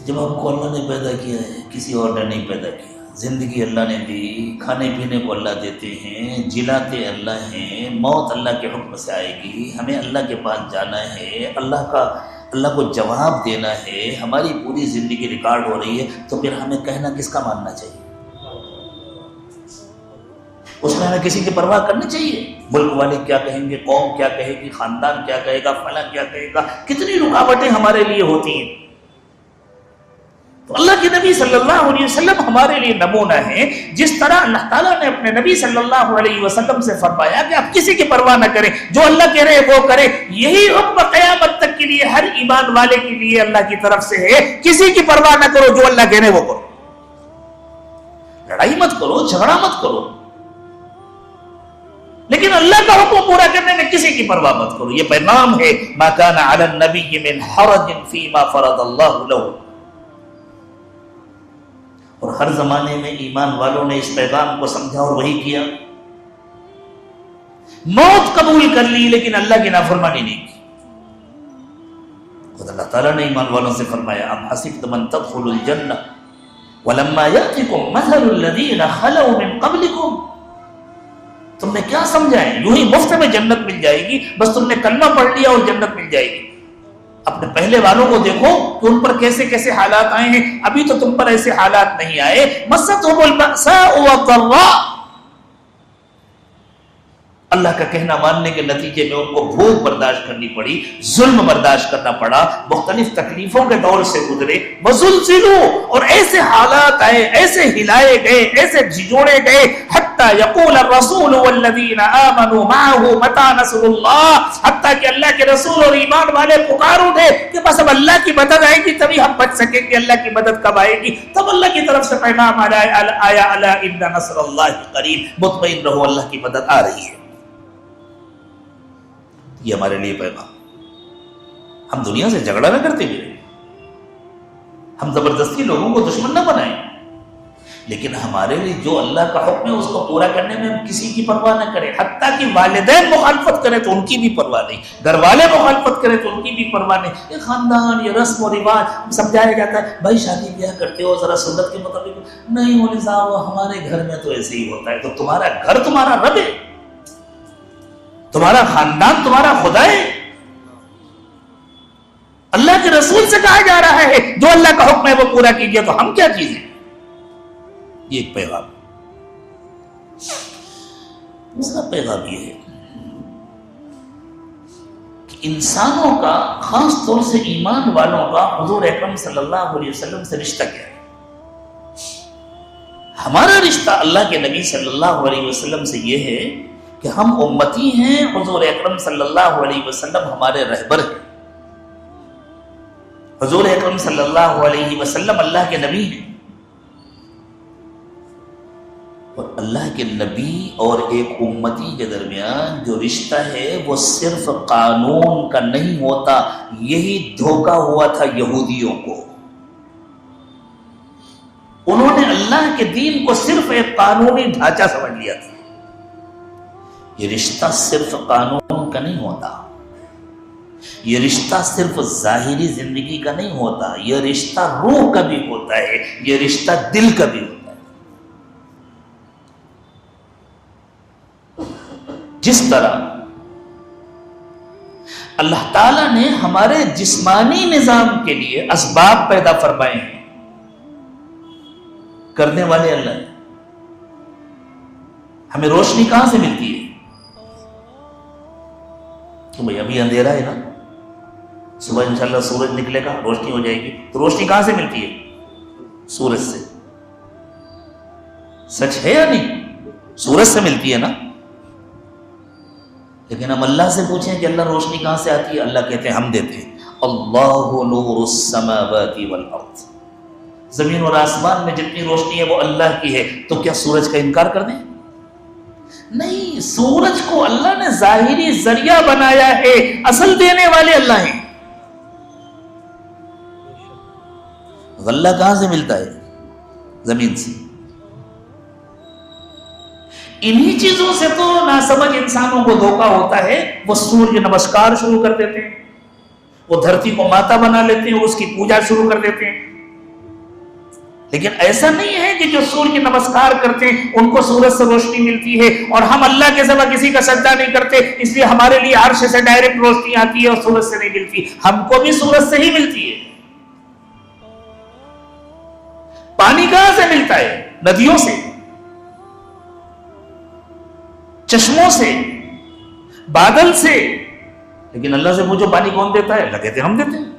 جب آپ کو اللہ نے پیدا کیا ہے، کسی اور نے نہیں پیدا کیا. زندگی اللہ نے دی، کھانے پینے کو اللہ دیتے ہیں، جلاتے اللہ ہیں. موت اللہ کے حکم سے آئے گی، ہمیں اللہ کے پاس جانا ہے، اللہ کو جواب دینا ہے. ہماری پوری زندگی ریکارڈ ہو رہی ہے، تو پھر ہمیں کہنا کس کا ماننا چاہیے؟ اس میں ہمیں کسی کی پرواہ کرنی چاہیے؟ ملک والے کیا کہیں گے، قوم کیا کہے گی، خاندان کیا کہے گا، فلاں کیا کہے گا. کتنی رکاوٹیں ہمارے لیے ہوتی ہیں. تو اللہ کے نبی صلی اللہ علیہ وسلم ہمارے لیے نمونہ ہیں. جس طرح اللہ تعالیٰ نے اپنے نبی صلی اللہ علیہ وسلم سے فرمایا کہ آپ کسی کی پرواہ نہ کریں، جو اللہ کہہ رہے وہ کریں. یہی حکم قیامت تک کے لیے ہر ایمان والے کے لیے اللہ کی طرف سے ہے. کسی کی پرواہ نہ کرو، جو اللہ کہہ رہے وہ کرو. لڑائی مت کرو، جھگڑا مت کرو، لیکن اللہ کا حکم پورا کرنے میں کسی کی پرواہ مت کرو. یہ پیغام ہے ما کان علی النبی من حرج فیما فرض اللہ له. اور ہر زمانے میں ایمان والوں نے اس پیغام کو سمجھا اور وہی کیا. موت قبول کر لی لیکن اللہ کی نافرمانی نہیں کی. خود اللہ تعالیٰ نے ایمان والوں سے فرمایا ام حسبتم ان تدخلوا الجنہ ولما یأتکم مثل الذین خلوا من قبلکم. تم نے کیا سمجھا ہے یوں ہی مفت میں جنت مل جائے گی، بس تم نے کلمہ پڑھ لیا اور جنت مل جائے گی؟ اپنے پہلے والوں کو دیکھو کہ ان پر کیسے کیسے حالات آئے ہیں. ابھی تو تم پر ایسے حالات نہیں آئے. مستهم البأساء والضراء. اللہ کا کہنا ماننے کے نتیجے میں ان کو بھوک برداشت کرنی پڑی، ظلم برداشت کرنا پڑا، مختلف تکلیفوں کے دور سے گزرے. وزلزلوا، اور ایسے حالات آئے، ایسے ہلائے گئے، ایسے جھنجھوڑے گئے، حتی حتی یقول الرسول والذین آمنوا معه متی نصر اللہ، حتیٰ کہ اللہ کے رسول اور ایمان والے پکار اٹھے کہ بس اب اللہ کی مدد آئے گی تبھی ہم بچ سکیں گے، اللہ کی مدد کب آئے گی؟ تب اللہ کی طرف سے پیغام آیا الا ان نصر اللہ قریب، مطمئن رہو اللہ کی مدد آ رہی ہے۔ یہ ہمارے لیے پیغام، ہم دنیا سے جھگڑا نہ کرتے ہوئے، ہم زبردستی لوگوں کو دشمن نہ بنائیں، لیکن ہمارے لیے جو اللہ کا حکم ہے اس کو پورا کرنے میں ہم کسی کی پرواہ نہ کریں، حتیٰ کہ والدین مخالفت کریں تو ان کی بھی پرواہ نہیں، گھر والے مخالفت کریں تو ان کی بھی پرواہ نہیں۔ یہ خاندان، یہ رسم و رواج سمجھایا جاتا ہے، بھائی شادی بیاہ کرتے ہو ذرا سنت کے مطابق، نہیں مولوی صاحب ہمارے گھر میں تو ایسے ہی ہوتا ہے۔ تو تمہارا گھر تمہارا رب ہے، تمہارا خاندان تمہارا خدا ہے، اللہ کے رسول سے کہا جا رہا ہے جو اللہ کا حکم ہے وہ پورا کیجیے، تو ہم کیا چیزیں؟ یہ ایک پیغام۔ دوسرا پیغام یہ ہے کہ انسانوں کا، خاص طور سے ایمان والوں کا، حضور اکرم صلی اللہ علیہ وسلم سے رشتہ کیا ہے؟ ہمارا رشتہ اللہ کے نبی صلی اللہ علیہ وسلم سے یہ ہے کہ ہم امتی ہیں، حضور اکرم صلی اللہ علیہ وسلم ہمارے رہبر ہیں، حضور اکرم صلی اللہ علیہ وسلم اللہ کے نبی ہیں، اور اللہ کے نبی اور ایک امتی کے درمیان جو رشتہ ہے وہ صرف قانون کا نہیں ہوتا۔ یہی دھوکہ ہوا تھا یہودیوں کو، انہوں نے اللہ کے دین کو صرف ایک قانونی ڈھانچہ سمجھ لیا تھا۔ یہ رشتہ صرف قانون کا نہیں ہوتا، یہ رشتہ صرف ظاہری زندگی کا نہیں ہوتا، یہ رشتہ روح کا بھی ہوتا ہے، یہ رشتہ دل کا بھی ہوتا ہے۔ جس طرح اللہ تعالیٰ نے ہمارے جسمانی نظام کے لیے اسباب پیدا فرمائے ہیں، کرنے والے اللہ ہیں۔ ہمیں روشنی کہاں سے ملتی ہے؟ تو بھئی ابھی اندھیرا ہے نا، صبح انشاءاللہ سورج نکلے گا، روشنی ہو جائے گی، تو روشنی کہاں سے ملتی ہے؟ سورج سے۔ سچ ہے یا نہیں؟ سورج سے ملتی ہے نا۔ لیکن ہم اللہ سے پوچھیں کہ اللہ روشنی کہاں سے آتی ہے؟ اللہ کہتے ہیں ہم دیتے ہیں۔ اللہ نور السماوات والارض، زمین اور آسمان میں جتنی روشنی ہے وہ اللہ کی ہے، تو کیا سورج کا انکار کر دیں؟ نہیں، سورج کو اللہ نے ظاہری ذریعہ بنایا ہے، اصل دینے والے اللہ ہیں۔ غلہ کہاں سے ملتا ہے؟ زمین سے۔ انہی چیزوں سے تو ناسمجھ انسانوں کو دھوکہ ہوتا ہے، وہ سورج نمسکار شروع کر دیتے ہیں، وہ دھرتی کو ماتا بنا لیتے ہیں، اس کی پوجا شروع کر دیتے ہیں۔ لیکن ایسا نہیں ہے کہ جو سورج نمسکار کرتے ہیں ان کو سورج سے روشنی ملتی ہے، اور ہم اللہ کے سوا کسی کا سجدہ نہیں کرتے اس لیے ہمارے لیے عرش سے ڈائریکٹ روشنی آتی ہے اور سورج سے نہیں ملتی۔ ہم کو بھی سورج سے ہی ملتی ہے۔ پانی کہاں سے ملتا ہے؟ ندیوں سے، چشموں سے، بادل سے۔ لیکن اللہ سے پوچھو پانی کون دیتا ہے؟ اللہ کہتے ہیں ہم دیتے ہیں۔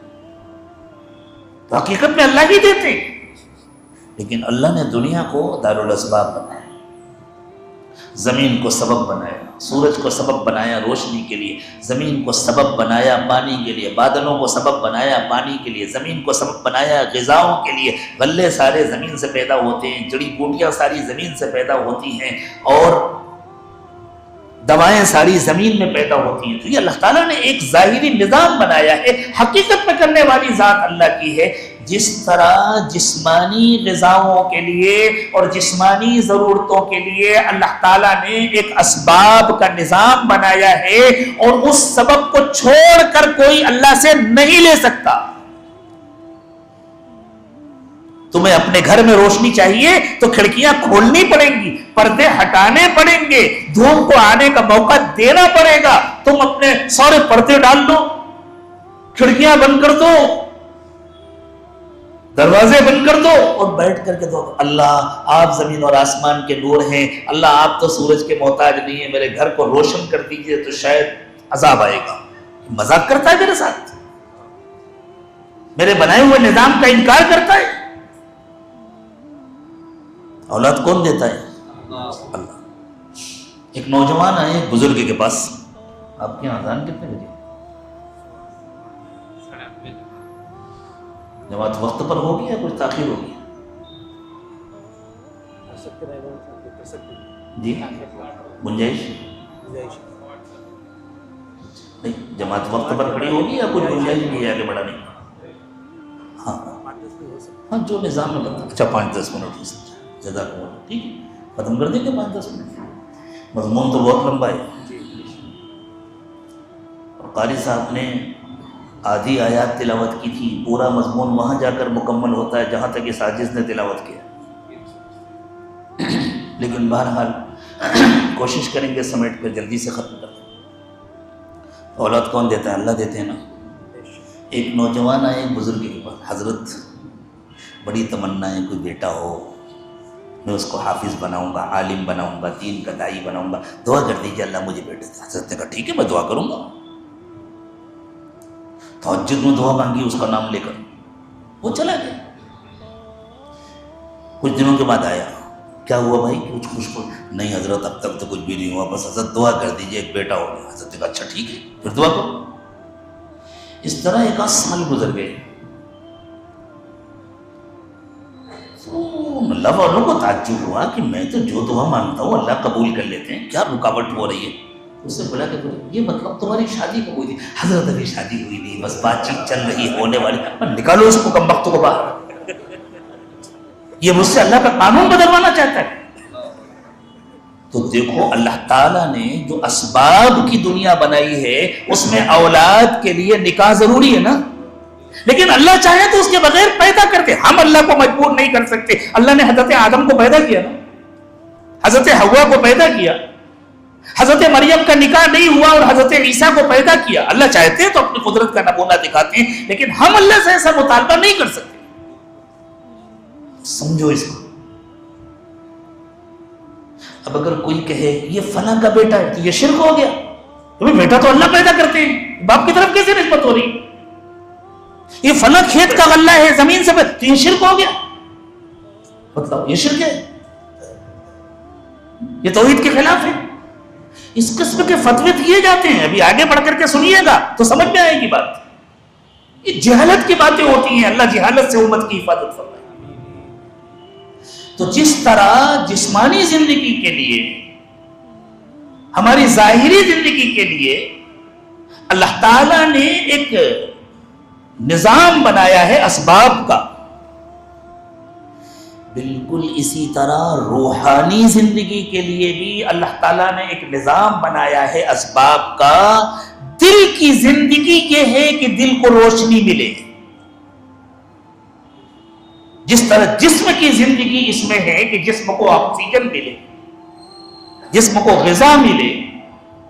تو حقیقت میں اللہ ہی دیتے ہیں، لیکن اللہ نے دنیا کو دارالاسباب بنایا، زمین کو سبب بنایا، سورج کو سبب بنایا روشنی کے لیے، زمین کو سبب بنایا پانی کے لیے، بادلوں کو سبب بنایا پانی کے لیے، زمین کو سبب بنایا غذاؤں کے لیے۔ غلے سارے زمین سے پیدا ہوتے ہیں، جڑی بوٹیاں ساری زمین سے پیدا ہوتی ہیں، اور دوائیں ساری زمین میں پیدا ہوتی ہیں۔ تو یہ اللہ تعالیٰ نے ایک ظاہری نظام بنایا ہے، حقیقت میں کرنے والی ذات اللہ کی ہے۔ جس طرح جسمانی غذاؤں کے لیے اور جسمانی ضرورتوں کے لیے اللہ تعالیٰ نے ایک اسباب کا نظام بنایا ہے، اور اس سبب کو چھوڑ کر کوئی اللہ سے نہیں لے سکتا۔ تمہیں اپنے گھر میں روشنی چاہیے تو کھڑکیاں کھولنی پڑیں گی، پردے ہٹانے پڑیں گے، دھوپ کو آنے کا موقع دینا پڑے گا۔ تم اپنے سارے پردے ڈال دو، کھڑکیاں بند کر دو، دروازے بند کر دو، اور بیٹھ کر کے دو اللہ آپ زمین اور آسمان کے نور ہیں، اللہ آپ تو سورج کے محتاج نہیں ہیں، میرے گھر کو روشن کر دیجئے تو شاید عذاب آئے گا۔ مذاق کرتا ہے میرے ساتھ؟ میرے بنائے ہوئے نظام کا انکار کرتا ہے؟ اولاد کون دیتا ہے؟ اللہ۔ ایک نوجوان آئے ایک بزرگ کے پاس، آپ کے یہاں اذان کتنے بجے؟ جماعت وقت پر ہوگی یا کچھ تاخیر ہوگی؟ جی گنجائش نہیں، جماعت وقت پر کھڑی ہوگی یا کچھ گنجائش نہیں ہے آگے بڑھانے کی؟ ہاں جو نظام میں بتا، اچھا 5-10 منٹ ہو سکتا ہے، جزاک اللہ، ٹھیک ہے ختم کر دیں گے 5-10 منٹ، مضمون تو بہت لمبا ہے۔ اور قاری صاحب نے آدھی آیات تلاوت کی تھی، پورا مضمون وہاں جا کر مکمل ہوتا ہے جہاں تک اس عاجز نے تلاوت کیا، لیکن بہرحال کوشش کریں گے سمیٹ کر جلدی سے ختم کر دیں۔ اولاد کون دیتا ہے؟ اللہ دیتے ہیں نا۔ ایک نوجوان آئے ایک بزرگ کے پاس، حضرت بڑی تمنا ہے کوئی بیٹا ہو، میں اس کو حافظ بناؤں گا، عالم بناؤں گا، دین کا داعی بناؤں گا، دعا کر دیجیے اللہ مجھے بیٹے دے۔ حضرت نے کہا ٹھیک ہے میں دعا کروں گا۔ تہجد میں دعا مانگی اس کا نام لے کر، وہ چلا گیا۔ کچھ دنوں کے بعد آیا، کیا ہوا بھائی کچھ خوش کو؟ نہیں حضرت اب تک تو کچھ بھی نہیں ہوا، بس حضرت دعا کر دیجیے ایک بیٹا ہو گیا۔ حضرت نے کہا اچھا ٹھیک ہے پھر دعا کرو۔ اس طرح 1 سال گزر گئے۔ اللہ والوں کو تعجب ہوا کہ میں تو جو دعا مانگتا ہوں اللہ قبول کر لیتے ہیں، کیا رکاوٹ ہو رہی ہے؟ اس سے بولا کہ یہ مطلب تمہاری شادی کب ہوئی تھی؟ حضرت ابھی شادی ہوئی نہیں، بس بات چیت چل رہی ہونے والی۔ نکالو اس کو کم وقت کو باہر، یہ مجھ سے اللہ کا قانون بدلوانا چاہتا ہے۔ تو دیکھو اللہ تعالیٰ نے جو اسباب کی دنیا بنائی ہے اس میں اولاد کے لیے نکاح ضروری ہے نا، لیکن اللہ چاہے تو اس کے بغیر پیدا کرتے، ہم اللہ کو مجبور نہیں کر سکتے۔ اللہ نے حضرت آدم کو پیدا کیا نا، حضرت حوا کو پیدا کیا، حضرت مریم کا نکاح نہیں ہوا اور حضرت عیسیٰ کو پیدا کیا۔ اللہ چاہتے ہیں تو اپنی قدرت کا نمونہ دکھاتے ہیں، لیکن ہم اللہ سے ایسا مطالبہ نہیں کر سکتے۔ سمجھو اس کو۔ اب اگر کوئی کہے یہ فلاں کا بیٹا ہے تو یہ شرک ہو گیا، بیٹا تو اللہ پیدا کرتے ہیں، باپ کی طرف کیسے نسبت ہو رہی؟ یہ فلاں کھیت کا غلہ ہے زمین سے تو یہ شرک ہو گیا، مطلب یہ شرک ہے، یہ توحید کے خلاف ہے۔ اس قسم کے فتوے دیے جاتے ہیں، ابھی آگے بڑھ کر کے سنیے گا تو سمجھ میں آئے گی بات۔ یہ جہالت کی باتیں ہوتی ہیں، اللہ جہالت سے امت کی حفاظت فرمائے۔ تو جس طرح جسمانی زندگی کے لیے، ہماری ظاہری زندگی کے لیے اللہ تعالیٰ نے ایک نظام بنایا ہے اسباب کا، بالکل اسی طرح روحانی زندگی کے لیے بھی اللہ تعالیٰ نے ایک نظام بنایا ہے اسباب کا۔ دل کی زندگی یہ ہے کہ دل کو روشنی ملے، جس طرح جسم کی زندگی اس میں ہے کہ جسم کو آکسیجن ملے، جسم کو غذا ملے،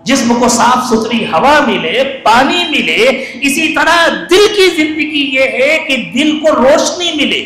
جسم کو صاف ستھری ہوا ملے، پانی ملے، اسی طرح دل کی زندگی یہ ہے کہ دل کو روشنی ملے۔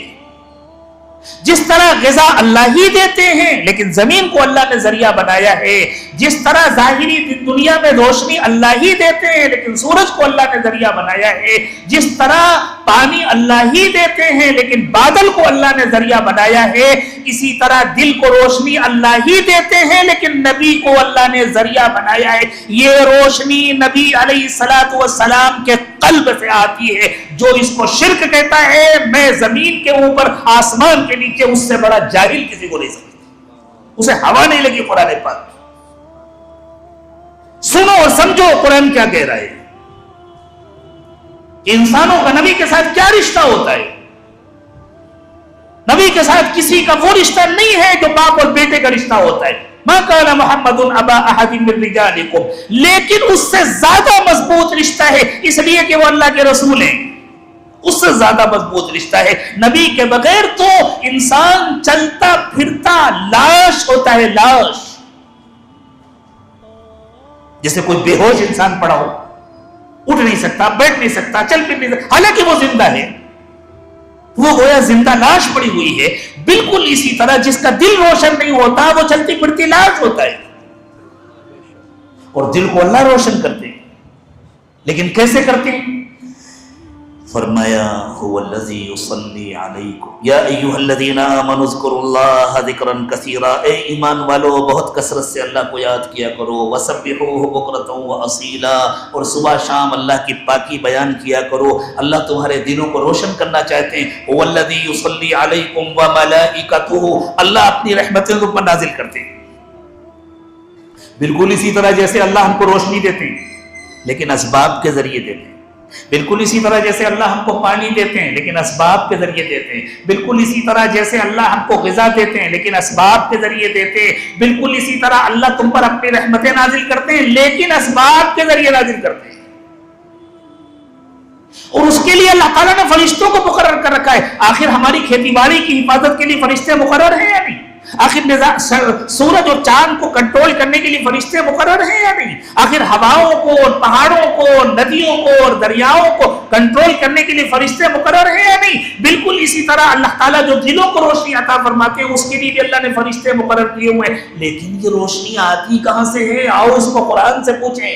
جس طرح غذا اللہ ہی دیتے ہیں لیکن زمین کو اللہ نے ذریعہ بنایا ہے، جس طرح ظاہری دنیا میں روشنی اللہ ہی دیتے ہیں لیکن سورج کو اللہ نے ذریعہ بنایا ہے، جس طرح پانی اللہ ہی دیتے ہیں لیکن بادل کو اللہ نے ذریعہ بنایا ہے، اسی طرح دل کو روشنی اللہ ہی دیتے ہیں لیکن نبی کو اللہ نے ذریعہ بنایا ہے۔ یہ روشنی نبی علیہ الصلوۃ والسلام کے قلب سے آتی ہے۔ جو اس کو شرک کہتا ہے، میں زمین کے اوپر آسمان کے نیچے اس سے بڑا جاہل کسی کو نہیں سمجھتا، اسے ہوا نہیں لگی قرآن پاک۔ سنو اور سمجھو قرآن کیا کہہ رہا ہے کہ انسانوں کا نبی کے ساتھ کیا رشتہ ہوتا ہے۔ نبی کے ساتھ کسی کا وہ رشتہ نہیں ہے جو باپ اور بیٹے کا رشتہ ہوتا ہے۔ ما کان محمد ابا احد من رجالکم، لیکن اس سے زیادہ مضبوط رشتہ ہے اس لیے کہ وہ اللہ کے رسول ہیں، اس سے زیادہ مضبوط رشتہ ہے۔ نبی کے بغیر تو انسان چلتا پھرتا لاش ہوتا ہے، لاش، جیسے کوئی بے ہوش انسان پڑا ہو، اٹھ نہیں سکتا، بیٹھ نہیں سکتا، چل پھر نہیں سکتا، حالانکہ وہ زندہ ہے، وہ گویا زندہ لاش پڑی ہوئی ہے۔ بالکل اسی طرح جس کا دل روشن نہیں ہوتا وہ چلتی پھرتی لاش ہوتا ہے، اور دل کو اللہ روشن کرتے ہیں، لیکن کیسے کرتے ہیں؟ فرمایا هو الذی یصلی علیکم یا ایھا الذین آمنوا اذکروا اللہ ذکرا کثیرا، اے ایمان والو بہت کثرت سے اللہ کو یاد کیا کرو، وسبحوہ بکرۃ واصیلا، اور صبح شام اللہ کی پاکی بیان کیا کرو۔ اللہ تمہارے دلوں کو روشن کرنا چاہتے ہیں۔ هو الذی یصلی علیکم وملائکتہ، اللہ اپنی رحمتیں تم پر نازل کرتے ہیں، بالکل اسی طرح جیسے اللہ ہم کو روشنی دیتے ہیں لیکن اسباب کے ذریعے دیتے ہیں، بالکل اسی طرح جیسے اللہ ہم کو پانی دیتے ہیں لیکن اسباب کے ذریعے دیتے ہیں، بالکل اسی طرح جیسے اللہ ہم کو غذا دیتے ہیں لیکن اسباب کے ذریعے دیتے ہیں، بالکل اسی طرح اللہ تم پر اپنی رحمتیں نازل کرتے ہیں لیکن اسباب کے ذریعے نازل کرتے ہیں۔ اور اس کے لیے اللہ تعالیٰ نے فرشتوں کو مقرر کر رکھا ہے۔ آخر ہماری کھیتی باڑی کی حفاظت کے لیے فرشتے مقرر ہیں یا نہیں؟ آخر سورج اور چاند کو کنٹرول کرنے کے لیے فرشتے مقرر ہیں یا نہیں؟ آخر ہواؤں کو اور پہاڑوں کو اور ندیوں کو اور دریاؤں کو کنٹرول کرنے کے لیے فرشتے مقرر ہیں یا نہیں؟ بالکل اسی طرح اللہ تعالیٰ جو دلوں کو روشنی عطا فرماتے ہیں اس کے لیے بھی اللہ نے فرشتے مقرر کیے ہوئے ہیں۔ لیکن یہ روشنی آتی کہاں سے ہے؟ آؤ اس کو قرآن سے پوچھیں۔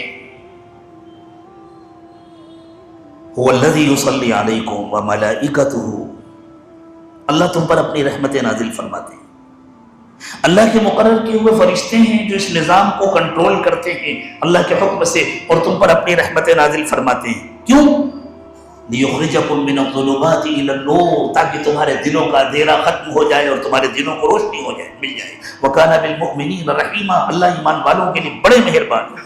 هو الذی یصلی علیکم وملائکتہ، اللہ تم پر اپنی رحمتیں نازل فرماتے ہیں۔ اللہ کے مقرر کیے ہوئے فرشتے ہیں جو اس نظام کو کنٹرول کرتے ہیں اللہ کے حکم سے، اور تم پر اپنی رحمتیں نازل فرماتے ہیں۔ کیوں؟ لِيُخْرِجَكُم مِّنَ الظُّلُمَاتِ إِلَى النُّورِ، تاکہ تمہارے دلوں کا اندھیرا ختم ہو جائے اور تمہارے دلوں کو روشنی ہو جائے، مل جائے۔ وَكَانَ بِالْمُؤْمِنِينَ رَحِيمًا، اللہ ایمان والوں کے لیے بڑے مہربان ہیں۔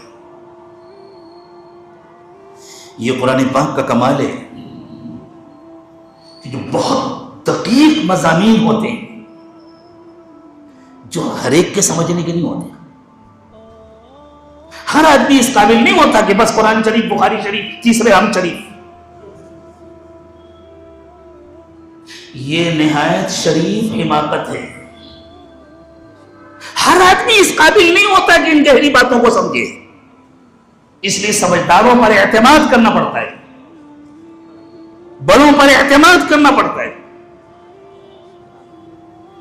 یہ قرآن پاک کا کمال ہے کہ جو بہت دقیق مضامین ہوتے ہیں جو ہر ایک کے سمجھنے کے نہیں ہوتے۔ ہر آدمی اس قابل نہیں ہوتا کہ بس قرآن شریف، بخاری شریف، تیسرے ہم شریف۔ یہ نہایت شریف حماقت ہے۔ ہر آدمی اس قابل نہیں ہوتا کہ ان گہری باتوں کو سمجھے، اس لیے سمجھداروں پر اعتماد کرنا پڑتا ہے، بڑوں پر اعتماد کرنا پڑتا ہے۔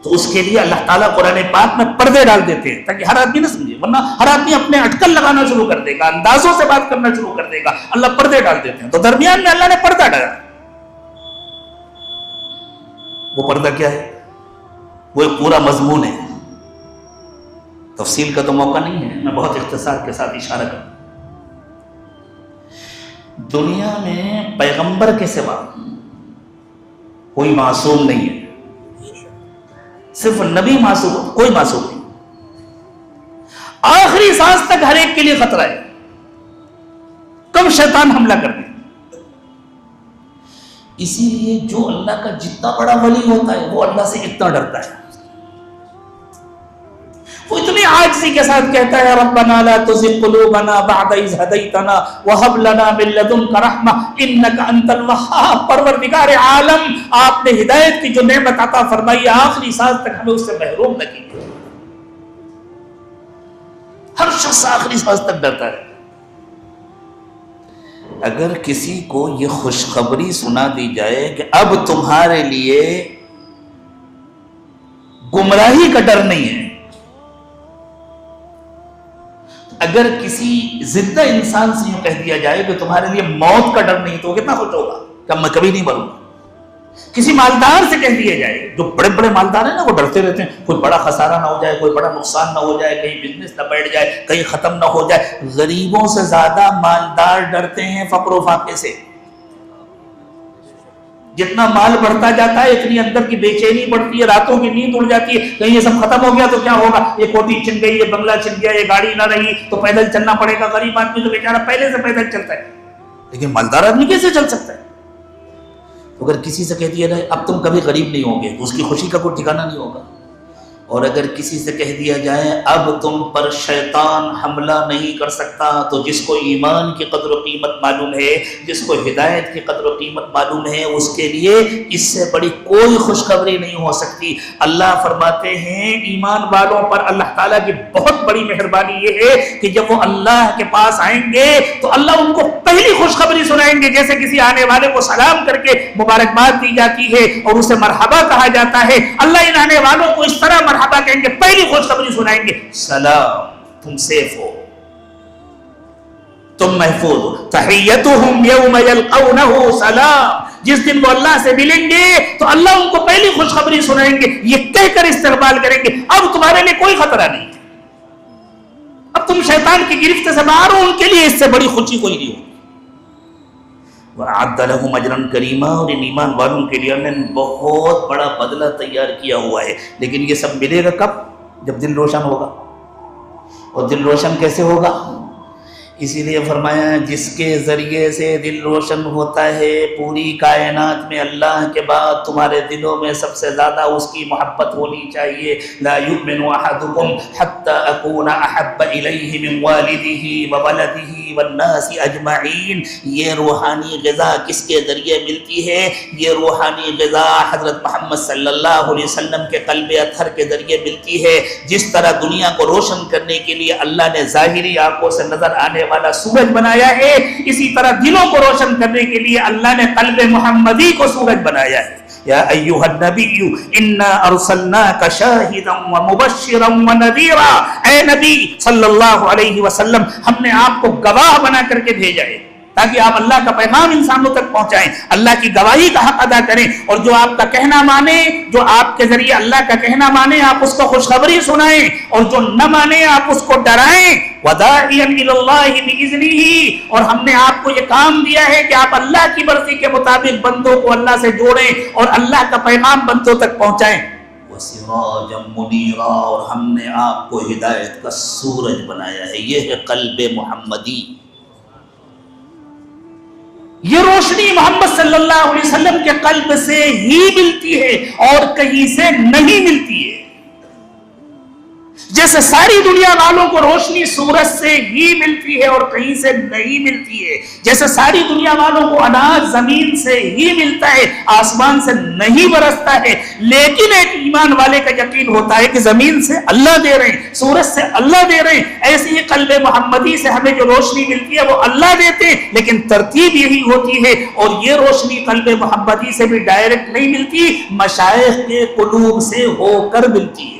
تو اس کے لیے اللہ تعالیٰ قرآن پاک میں پردے ڈال دیتے ہیں تاکہ ہر آدمی نہ سمجھے، ورنہ ہر آدمی اپنے اٹکل لگانا شروع کر دے گا، اندازوں سے بات کرنا شروع کر دے گا۔ اللہ پردے ڈال دیتے ہیں، تو درمیان میں اللہ نے پردہ ڈالا۔ وہ پردہ کیا ہے؟ وہ ایک پورا مضمون ہے، تفصیل کا تو موقع نہیں ہے، میں بہت اختصار کے ساتھ اشارہ کروں۔ دنیا میں پیغمبر کے سوا کوئی معصوم نہیں ہے، صرف نبی معصوم، کوئی معصوم نہیں۔ آخری سانس تک ہر ایک کے لیے خطرہ ہے، کب شیطان حملہ کر دے۔ اسی لیے جو اللہ کا جتنا بڑا ولی ہوتا ہے وہ اللہ سے اتنا ڈرتا ہے، وہ اتنی عاجزی کے ساتھ کہتا ہے ربنا لا تزغ قلوبنا بعد اذ ہدیتنا وہب لنا من لدنک رحمہ انک انت الوہاب۔ پروردگار عالم، آپ نے ہدایت کی جو نعمت عطا فرمائی آخری سانس تک ہمیں اس سے محروم نہ کیجیے۔ ہر شخص آخری سانس تک ڈرتا ہے۔ اگر کسی کو یہ خوشخبری سنا دی جائے کہ اب تمہارے لیے گمراہی کا ڈر نہیں ہے، اگر کسی زندہ انسان سے یوں کہہ دیا جائے کہ تمہارے لیے موت کا ڈر نہیں، تو وہ کتنا خوش ہوگا کہ میں کبھی نہیں مروں گا۔ کسی مالدار سے کہہ دیا جائے، جو بڑے بڑے مالدار ہیں نا، وہ ڈرتے رہتے ہیں کوئی بڑا خسارہ نہ ہو جائے، کوئی بڑا نقصان نہ ہو جائے، کہیں بزنس نہ بیٹھ جائے، کہیں ختم نہ ہو جائے۔ غریبوں سے زیادہ مالدار ڈرتے ہیں فقر و فاقے سے۔ جتنا مال بڑھتا جاتا ہے اتنی اندر کی بے چینی بڑھتی ہے، راتوں کی نیند اڑ جاتی ہے، کہیں یہ سب ختم ہو گیا تو کیا ہوگا، یہ کوٹھی چھن گئی، یہ بنگلہ چھن گیا، یہ گاڑی نہ رہی تو پیدل چلنا پڑے گا۔ غریب آدمی تو بیچارہ پہلے سے پیدل چلتا ہے، لیکن مالدار آدمی کیسے چل سکتا ہے؟ اگر کسی سے کہہ دیا جائے اب تم کبھی غریب نہیں ہوں گے تو اس کی خوشی کا کوئی ٹھکانہ نہیں ہوگا۔ اور اگر کسی سے کہہ دیا جائے اب تم پر شیطان حملہ نہیں کر سکتا، تو جس کو ایمان کی قدر و قیمت معلوم ہے، جس کو ہدایت کی قدر و قیمت معلوم ہے، اس کے لیے اس سے بڑی کوئی خوشخبری نہیں ہو سکتی۔ اللہ فرماتے ہیں ایمان والوں پر اللہ تعالیٰ کی بہت بڑی مہربانی یہ ہے کہ جب وہ اللہ کے پاس آئیں گے تو اللہ ان کو پہلی خوشخبری سنائیں گے، جیسے کسی آنے والے کو سلام کر کے مبارکباد دی جاتی ہے اور اسے مرحبا کہا جاتا ہے۔ اللہ ان آنے والوں کو اس طرح مرحبا کہیں گے، پہلی خوشخبری سنائیں گے، سلام، تم سیف ہو، تم محفوظ ہو. تحیتہم یوم یلقونہ سلام. جس دن وہ اللہ سے ملیں گے تو اللہ ان کو پہلی خوشخبری سنائیں گے, یہ کہہ کر استقبال کریں گے اب تمہارے لیے کوئی خطرہ نہیں ہے, اب تم شیطان کی گرفت سے باہر ہو. ان کے لیے اس سے بڑی خوشی کوئی نہیں ہوگی. وَأَعَدَّ لَهُمْ أَجْرًا كَرِيمًا. اور ان ایمان والوں کے لیے ہم نے بہت بڑا بدلہ تیار کیا ہوا ہے. لیکن یہ سب ملے گا کب؟ جب دل روشن ہوگا. اور دل روشن کیسے ہوگا؟ اسی لیے فرمایا جس کے ذریعے سے دل روشن ہوتا ہے پوری کائنات میں اللہ کے بعد تمہارے دلوں میں سب سے زیادہ اس کی محبت ہونی چاہیے. لا يؤمن احدكم حتى اكون احب اليه من والده وولده والناس اجمعین. یہ روحانی غذا کس کے ذریعے ملتی ہے؟ یہ روحانی غذا حضرت محمد صلی اللہ علیہ وسلم کے قلب اطہر کے ذریعے ملتی ہے. جس طرح دنیا کو روشن کرنے کے لیے اللہ نے ظاہری آنکھوں سے نظر آنے والا سورج بنایا ہے, اسی طرح دلوں کو روشن کرنے کے لیے اللہ نے قلب محمدی کو سورج بنایا ہے. یا ایھا النبی انا ارسلناک شاہدا ومبشرا ونذیرا. اے نبی صلی اللہ علیہ وسلم ہم نے آپ کو گواہ بنا کر کے بھیجا ہے تاکہ آپ اللہ کا پیغام انسانوں تک پہنچائیں, اللہ کی گواہی کا حق ادا کریں, اور جو آپ کا کہنا مانے, جو آپ کے ذریعے اللہ کا کہنا مانے آپ اس کو خوشخبری سنائیں, اور جو نہ مانے آپ اس کو ڈرائیں. وَدَاعِيًا إِلَى اللَّهِ بِإِذْنِهِ. اور ہم نے آپ کو یہ کام دیا ہے کہ آپ اللہ کی مرضی کے مطابق بندوں کو اللہ سے جوڑیں اور اللہ کا پیغام بندوں تک پہنچائیں. وَسِرَاجًا مُنِيرًا. اور ہم نے آپ کو ہدایت کا سورج بنایا ہے. یہ ہے قلب محمدی. یہ روشنی محمد صلی اللہ علیہ وسلم کے قلب سے ہی ملتی ہے اور کہیں سے نہیں ملتی ہے. جیسے ساری دنیا والوں کو روشنی سورج سے ہی ملتی ہے اور کہیں سے نہیں ملتی ہے, جیسے ساری دنیا والوں کو اناج زمین سے ہی ملتا ہے, آسمان سے نہیں برستا ہے, لیکن ایک ایمان والے کا یقین ہوتا ہے کہ زمین سے اللہ دے رہے ہیں, سورج سے اللہ دے رہے ہیں. ایسی ہی قلب محمدی سے ہمیں جو روشنی ملتی ہے وہ اللہ دیتے ہیں, لیکن ترتیب یہی ہوتی ہے. اور یہ روشنی قلب محمدی سے بھی ڈائریکٹ نہیں ملتی, مشائخ کے قلوب سے ہو کر ملتی ہے.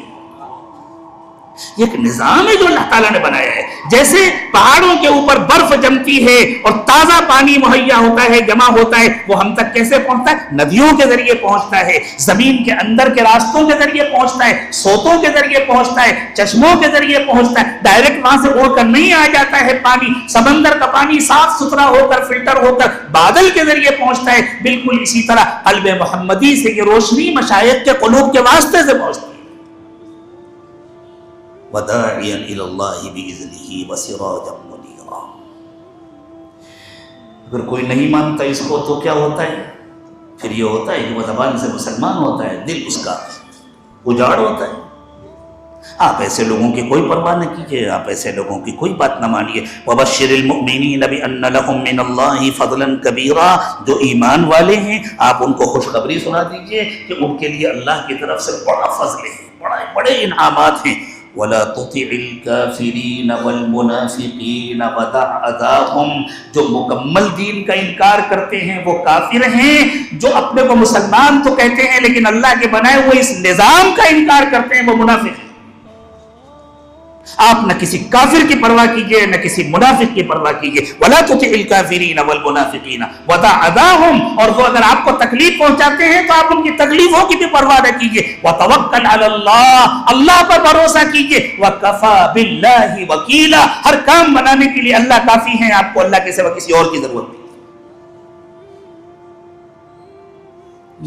یہ ایک نظام ہے جو اللہ تعالیٰ نے بنایا ہے. جیسے پہاڑوں کے اوپر برف جمتی ہے اور تازہ پانی مہیا ہوتا ہے, جمع ہوتا ہے, وہ ہم تک کیسے پہنچتا ہے؟ ندیوں کے ذریعے پہنچتا ہے, زمین کے اندر کے راستوں کے ذریعے پہنچتا ہے, سوتوں کے ذریعے پہنچتا ہے, چشموں کے ذریعے پہنچتا ہے. ڈائریکٹ وہاں سے اڑ کر نہیں آ جاتا ہے پانی. سمندر کا پانی صاف ستھرا ہو کر فلٹر ہو کر بادل کے ذریعے پہنچتا ہے. بالکل اسی طرح قلب محمدی سے یہ روشنی مشائخ کے قلوب کے واسطے سے پہنچتی ہے. وَدَاعِيًا إِلَى اللَّهِ بِإِذْنِهِ وَسِرَاجًا مُنِيرًا. اگر کوئی نہیں مانتا اس کو تو کیا ہوتا ہے؟ پھر یہ ہوتا ہے کہ وہ زبان سے مسلمان ہوتا ہے, دل اس کا اجاڑ ہوتا ہے. آپ ایسے لوگوں کی کوئی پرواہ نہ کیجیے, آپ ایسے لوگوں کی کوئی بات نہ مانیے. وَبَشِّرِ الْمُؤْمِنِينَ بِأَنَّ لَهُم مِّنَ اللَّهِ فَضْلًا كَبِيرًا. جو ایمان والے ہیں آپ ان کو خوشخبری سنا دیجئے کہ ان کے لیے اللہ کی طرف سے بڑا فضل ہے, بڑے انعامات ہیں. وَلَا تُطِعِ الْكَافِرِينَ وَالْمُنَافِقِينَ وَدَعْ أَذَاهُمْ. جو مکمل دین کا انکار کرتے ہیں وہ کافر ہیں, جو اپنے کو مسلمان تو کہتے ہیں لیکن اللہ کے بنائے ہوئے اس نظام کا انکار کرتے ہیں وہ منافق ہیں. آپ نہ کسی کافر کی پرواہ کیجئے نہ کسی منافق کی پرواہ کیجئے. وَلَا تُطِعِ الْكَافِرِينَ وَالْمُنَافِقِينَ وَدَعْ أَذَاهُمْ. اور وہ اگر آپ کو تکلیف پہنچاتے ہیں تو آپ ان کی تکلیفوں کی بھی پرواہ نہ کیجئے. وَتَوَكَّلْ عَلَى اللَّهِ. اللہ پر بھروسہ کیجئے. وَكَفَى بِاللَّهِ وَكِيلًا. ہر کام بنانے کے لیے اللہ کافی ہیں, آپ کو اللہ کے سوا کسی اور کی ضرورت نہیں.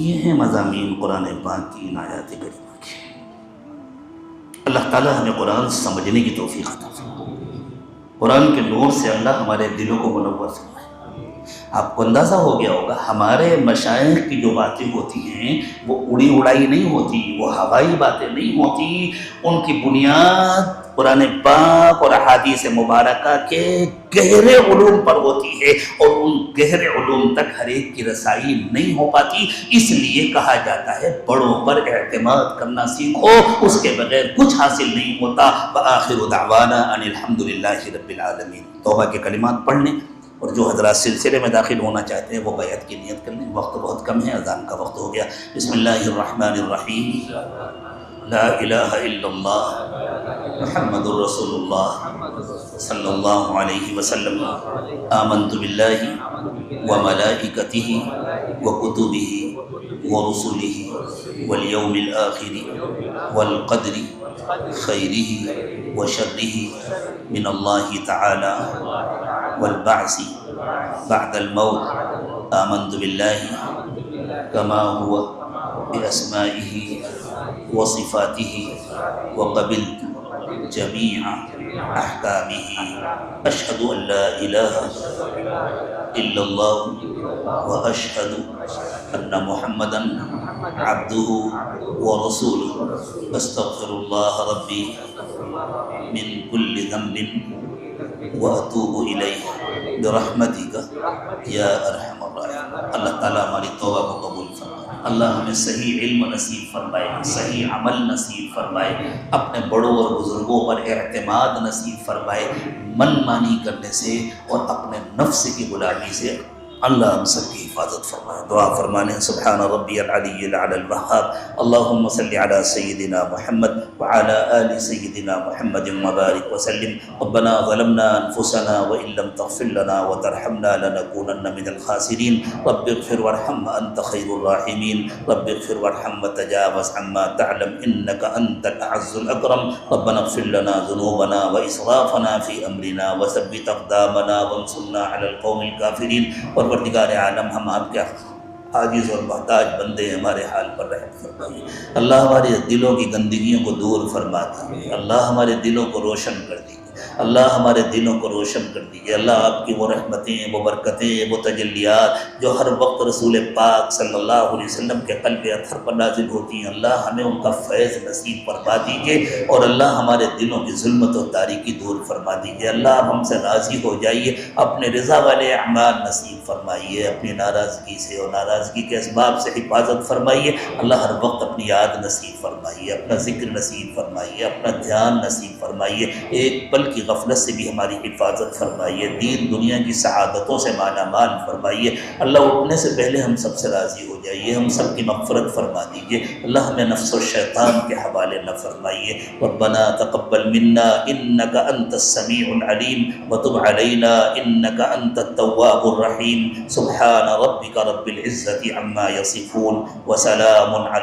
یہ ہیں مضامین قرآن پاک کی ان آیات کریمہ. اللہ تعالیٰ ہمیں قرآن سمجھنے کی توفیق عطا فرمائے. قرآن کے نور سے اللہ ہمارے دلوں کو منور فرمائے. آپ کو اندازہ ہو گیا ہوگا ہمارے مشائخ کی جو باتیں ہوتی ہیں وہ اڑی اڑائی نہیں ہوتی, وہ ہوائی باتیں نہیں ہوتی. ان کی بنیاد قرآن پاک اور احادیث مبارکہ کے گہرے علوم پر ہوتی ہے, اور ان گہرے علوم تک ہر ایک کی رسائی نہیں ہو پاتی. اس لیے کہا جاتا ہے بڑوں پر اعتماد کرنا سیکھو, اس کے بغیر کچھ حاصل نہیں ہوتا. وآخر دعوانا ان الحمد للہ رب العالمین. توبہ کے کلمات پڑھ لیں, اور جو حضرات سلسلے میں داخل ہونا چاہتے ہیں وہ بیعت کی نیت کر لیں. وقت بہت کم ہے, اذان کا وقت ہو گیا. بسم اللہ الرحمن الرحیم. لا الہ الا اللہ محمد رسول اللہ صلی اللہ علیہ وسلم آمنت باللہ وملائکتہ وکتبہ ورسلہ والیوم الآخر والقدر خیرہ وشرہ من اللہ تعالی والبعث بعد الموت آمنت باللہ كما هو بأسمائه وصفاته وقبلت جميع أحكامه أشهد أن لا إله إلا الله وأشهد أن محمدا عبده ورسوله أستغفر الله ربي من كل ذنب وأتوب إليه برحمتك يا أرحم الراحمين. اللہ تعالیٰ ہماری توبہ کو قبول فرمائے، اللہ ہمیں صحیح علم نصیب فرمائے، صحیح عمل نصیب فرمائے، اپنے بڑوں اور بزرگوں پر اعتماد نصیب فرمائے، من مانی کرنے سے اور اپنے نفس کی غلامی سے اللہ ہم سب کی حفاظت فرمائے. دعا فرمانے سبحان ربی العلی الاعلی الوہاب. اللہم صلی علی سیدنا محمد وعلی آل سیدنا محمد وبارک وسلم. ربنا ظلمنا انفسنا وان لم تغفر لنا وترحمنا لنكونن من الخاسرین. رب اغفر وارحم انت خیر الراحمین. رب اغفر وارحم وتجاوز عما تعلم انك انت الاعز الاکرم. ربنا اغفر لنا ذنوبنا واسرافنا في امرنا وثبت اقدامنا وانصرنا على القوم الكافرین. پروردگار عالم ہم آپ کے عاجز اور محتاج بندے ہمارے حال پر رحم فرمائیے. اللہ ہمارے دلوں کی گندگیوں کو دور فرما دیجیے. اللہ ہمارے دلوں کو روشن کر دیجیے. اللہ ہمارے دلوں کو روشن کر دیجیے. اللہ آپ کی وہ رحمتیں، وہ برکتیں، وہ تجلیات جو ہر وقت رسول پاک صلی اللہ علیہ وسلم کے قلب اطہر پر نازل ہوتی ہیں، اللہ ہمیں ان کا فیض نصیب فرما دیجیے. اور اللہ ہمارے دلوں کی ظلمت و تاریکی دور فرما دیجیے. اللہ آپ ہم سے راضی ہو جائیے، اپنے رضا والے اعمال نصیب فرمائیے، اپنی ناراضگی سے اور ناراضگی کے اسباب سے حفاظت فرمائیے. اللہ ہر وقت اپنی یاد نصیب فرمائیے، اپنا ذکر نصیب فرمائیے، اپنا دھیان نصیب فرمائیے. ایک پل کی غفلت سے بھی ہماری حفاظت فرمائیے. دین دنیا کی سعادتوں سے مالا مال فرمائیے. اللہ اٹھنے سے پہلے ہم سب سے راضی ہو جائیے، ہم سب کی مغفرت فرما دیجیے. اللہ ہمیں نفس و شیطان کے حوالے نہ فرمائیے. ربنا تقبل منا انك انت السميع العليم وتب علينا انك انت التواب الرحيم. سبحان ربك رب العزة عما يصفون وسلام على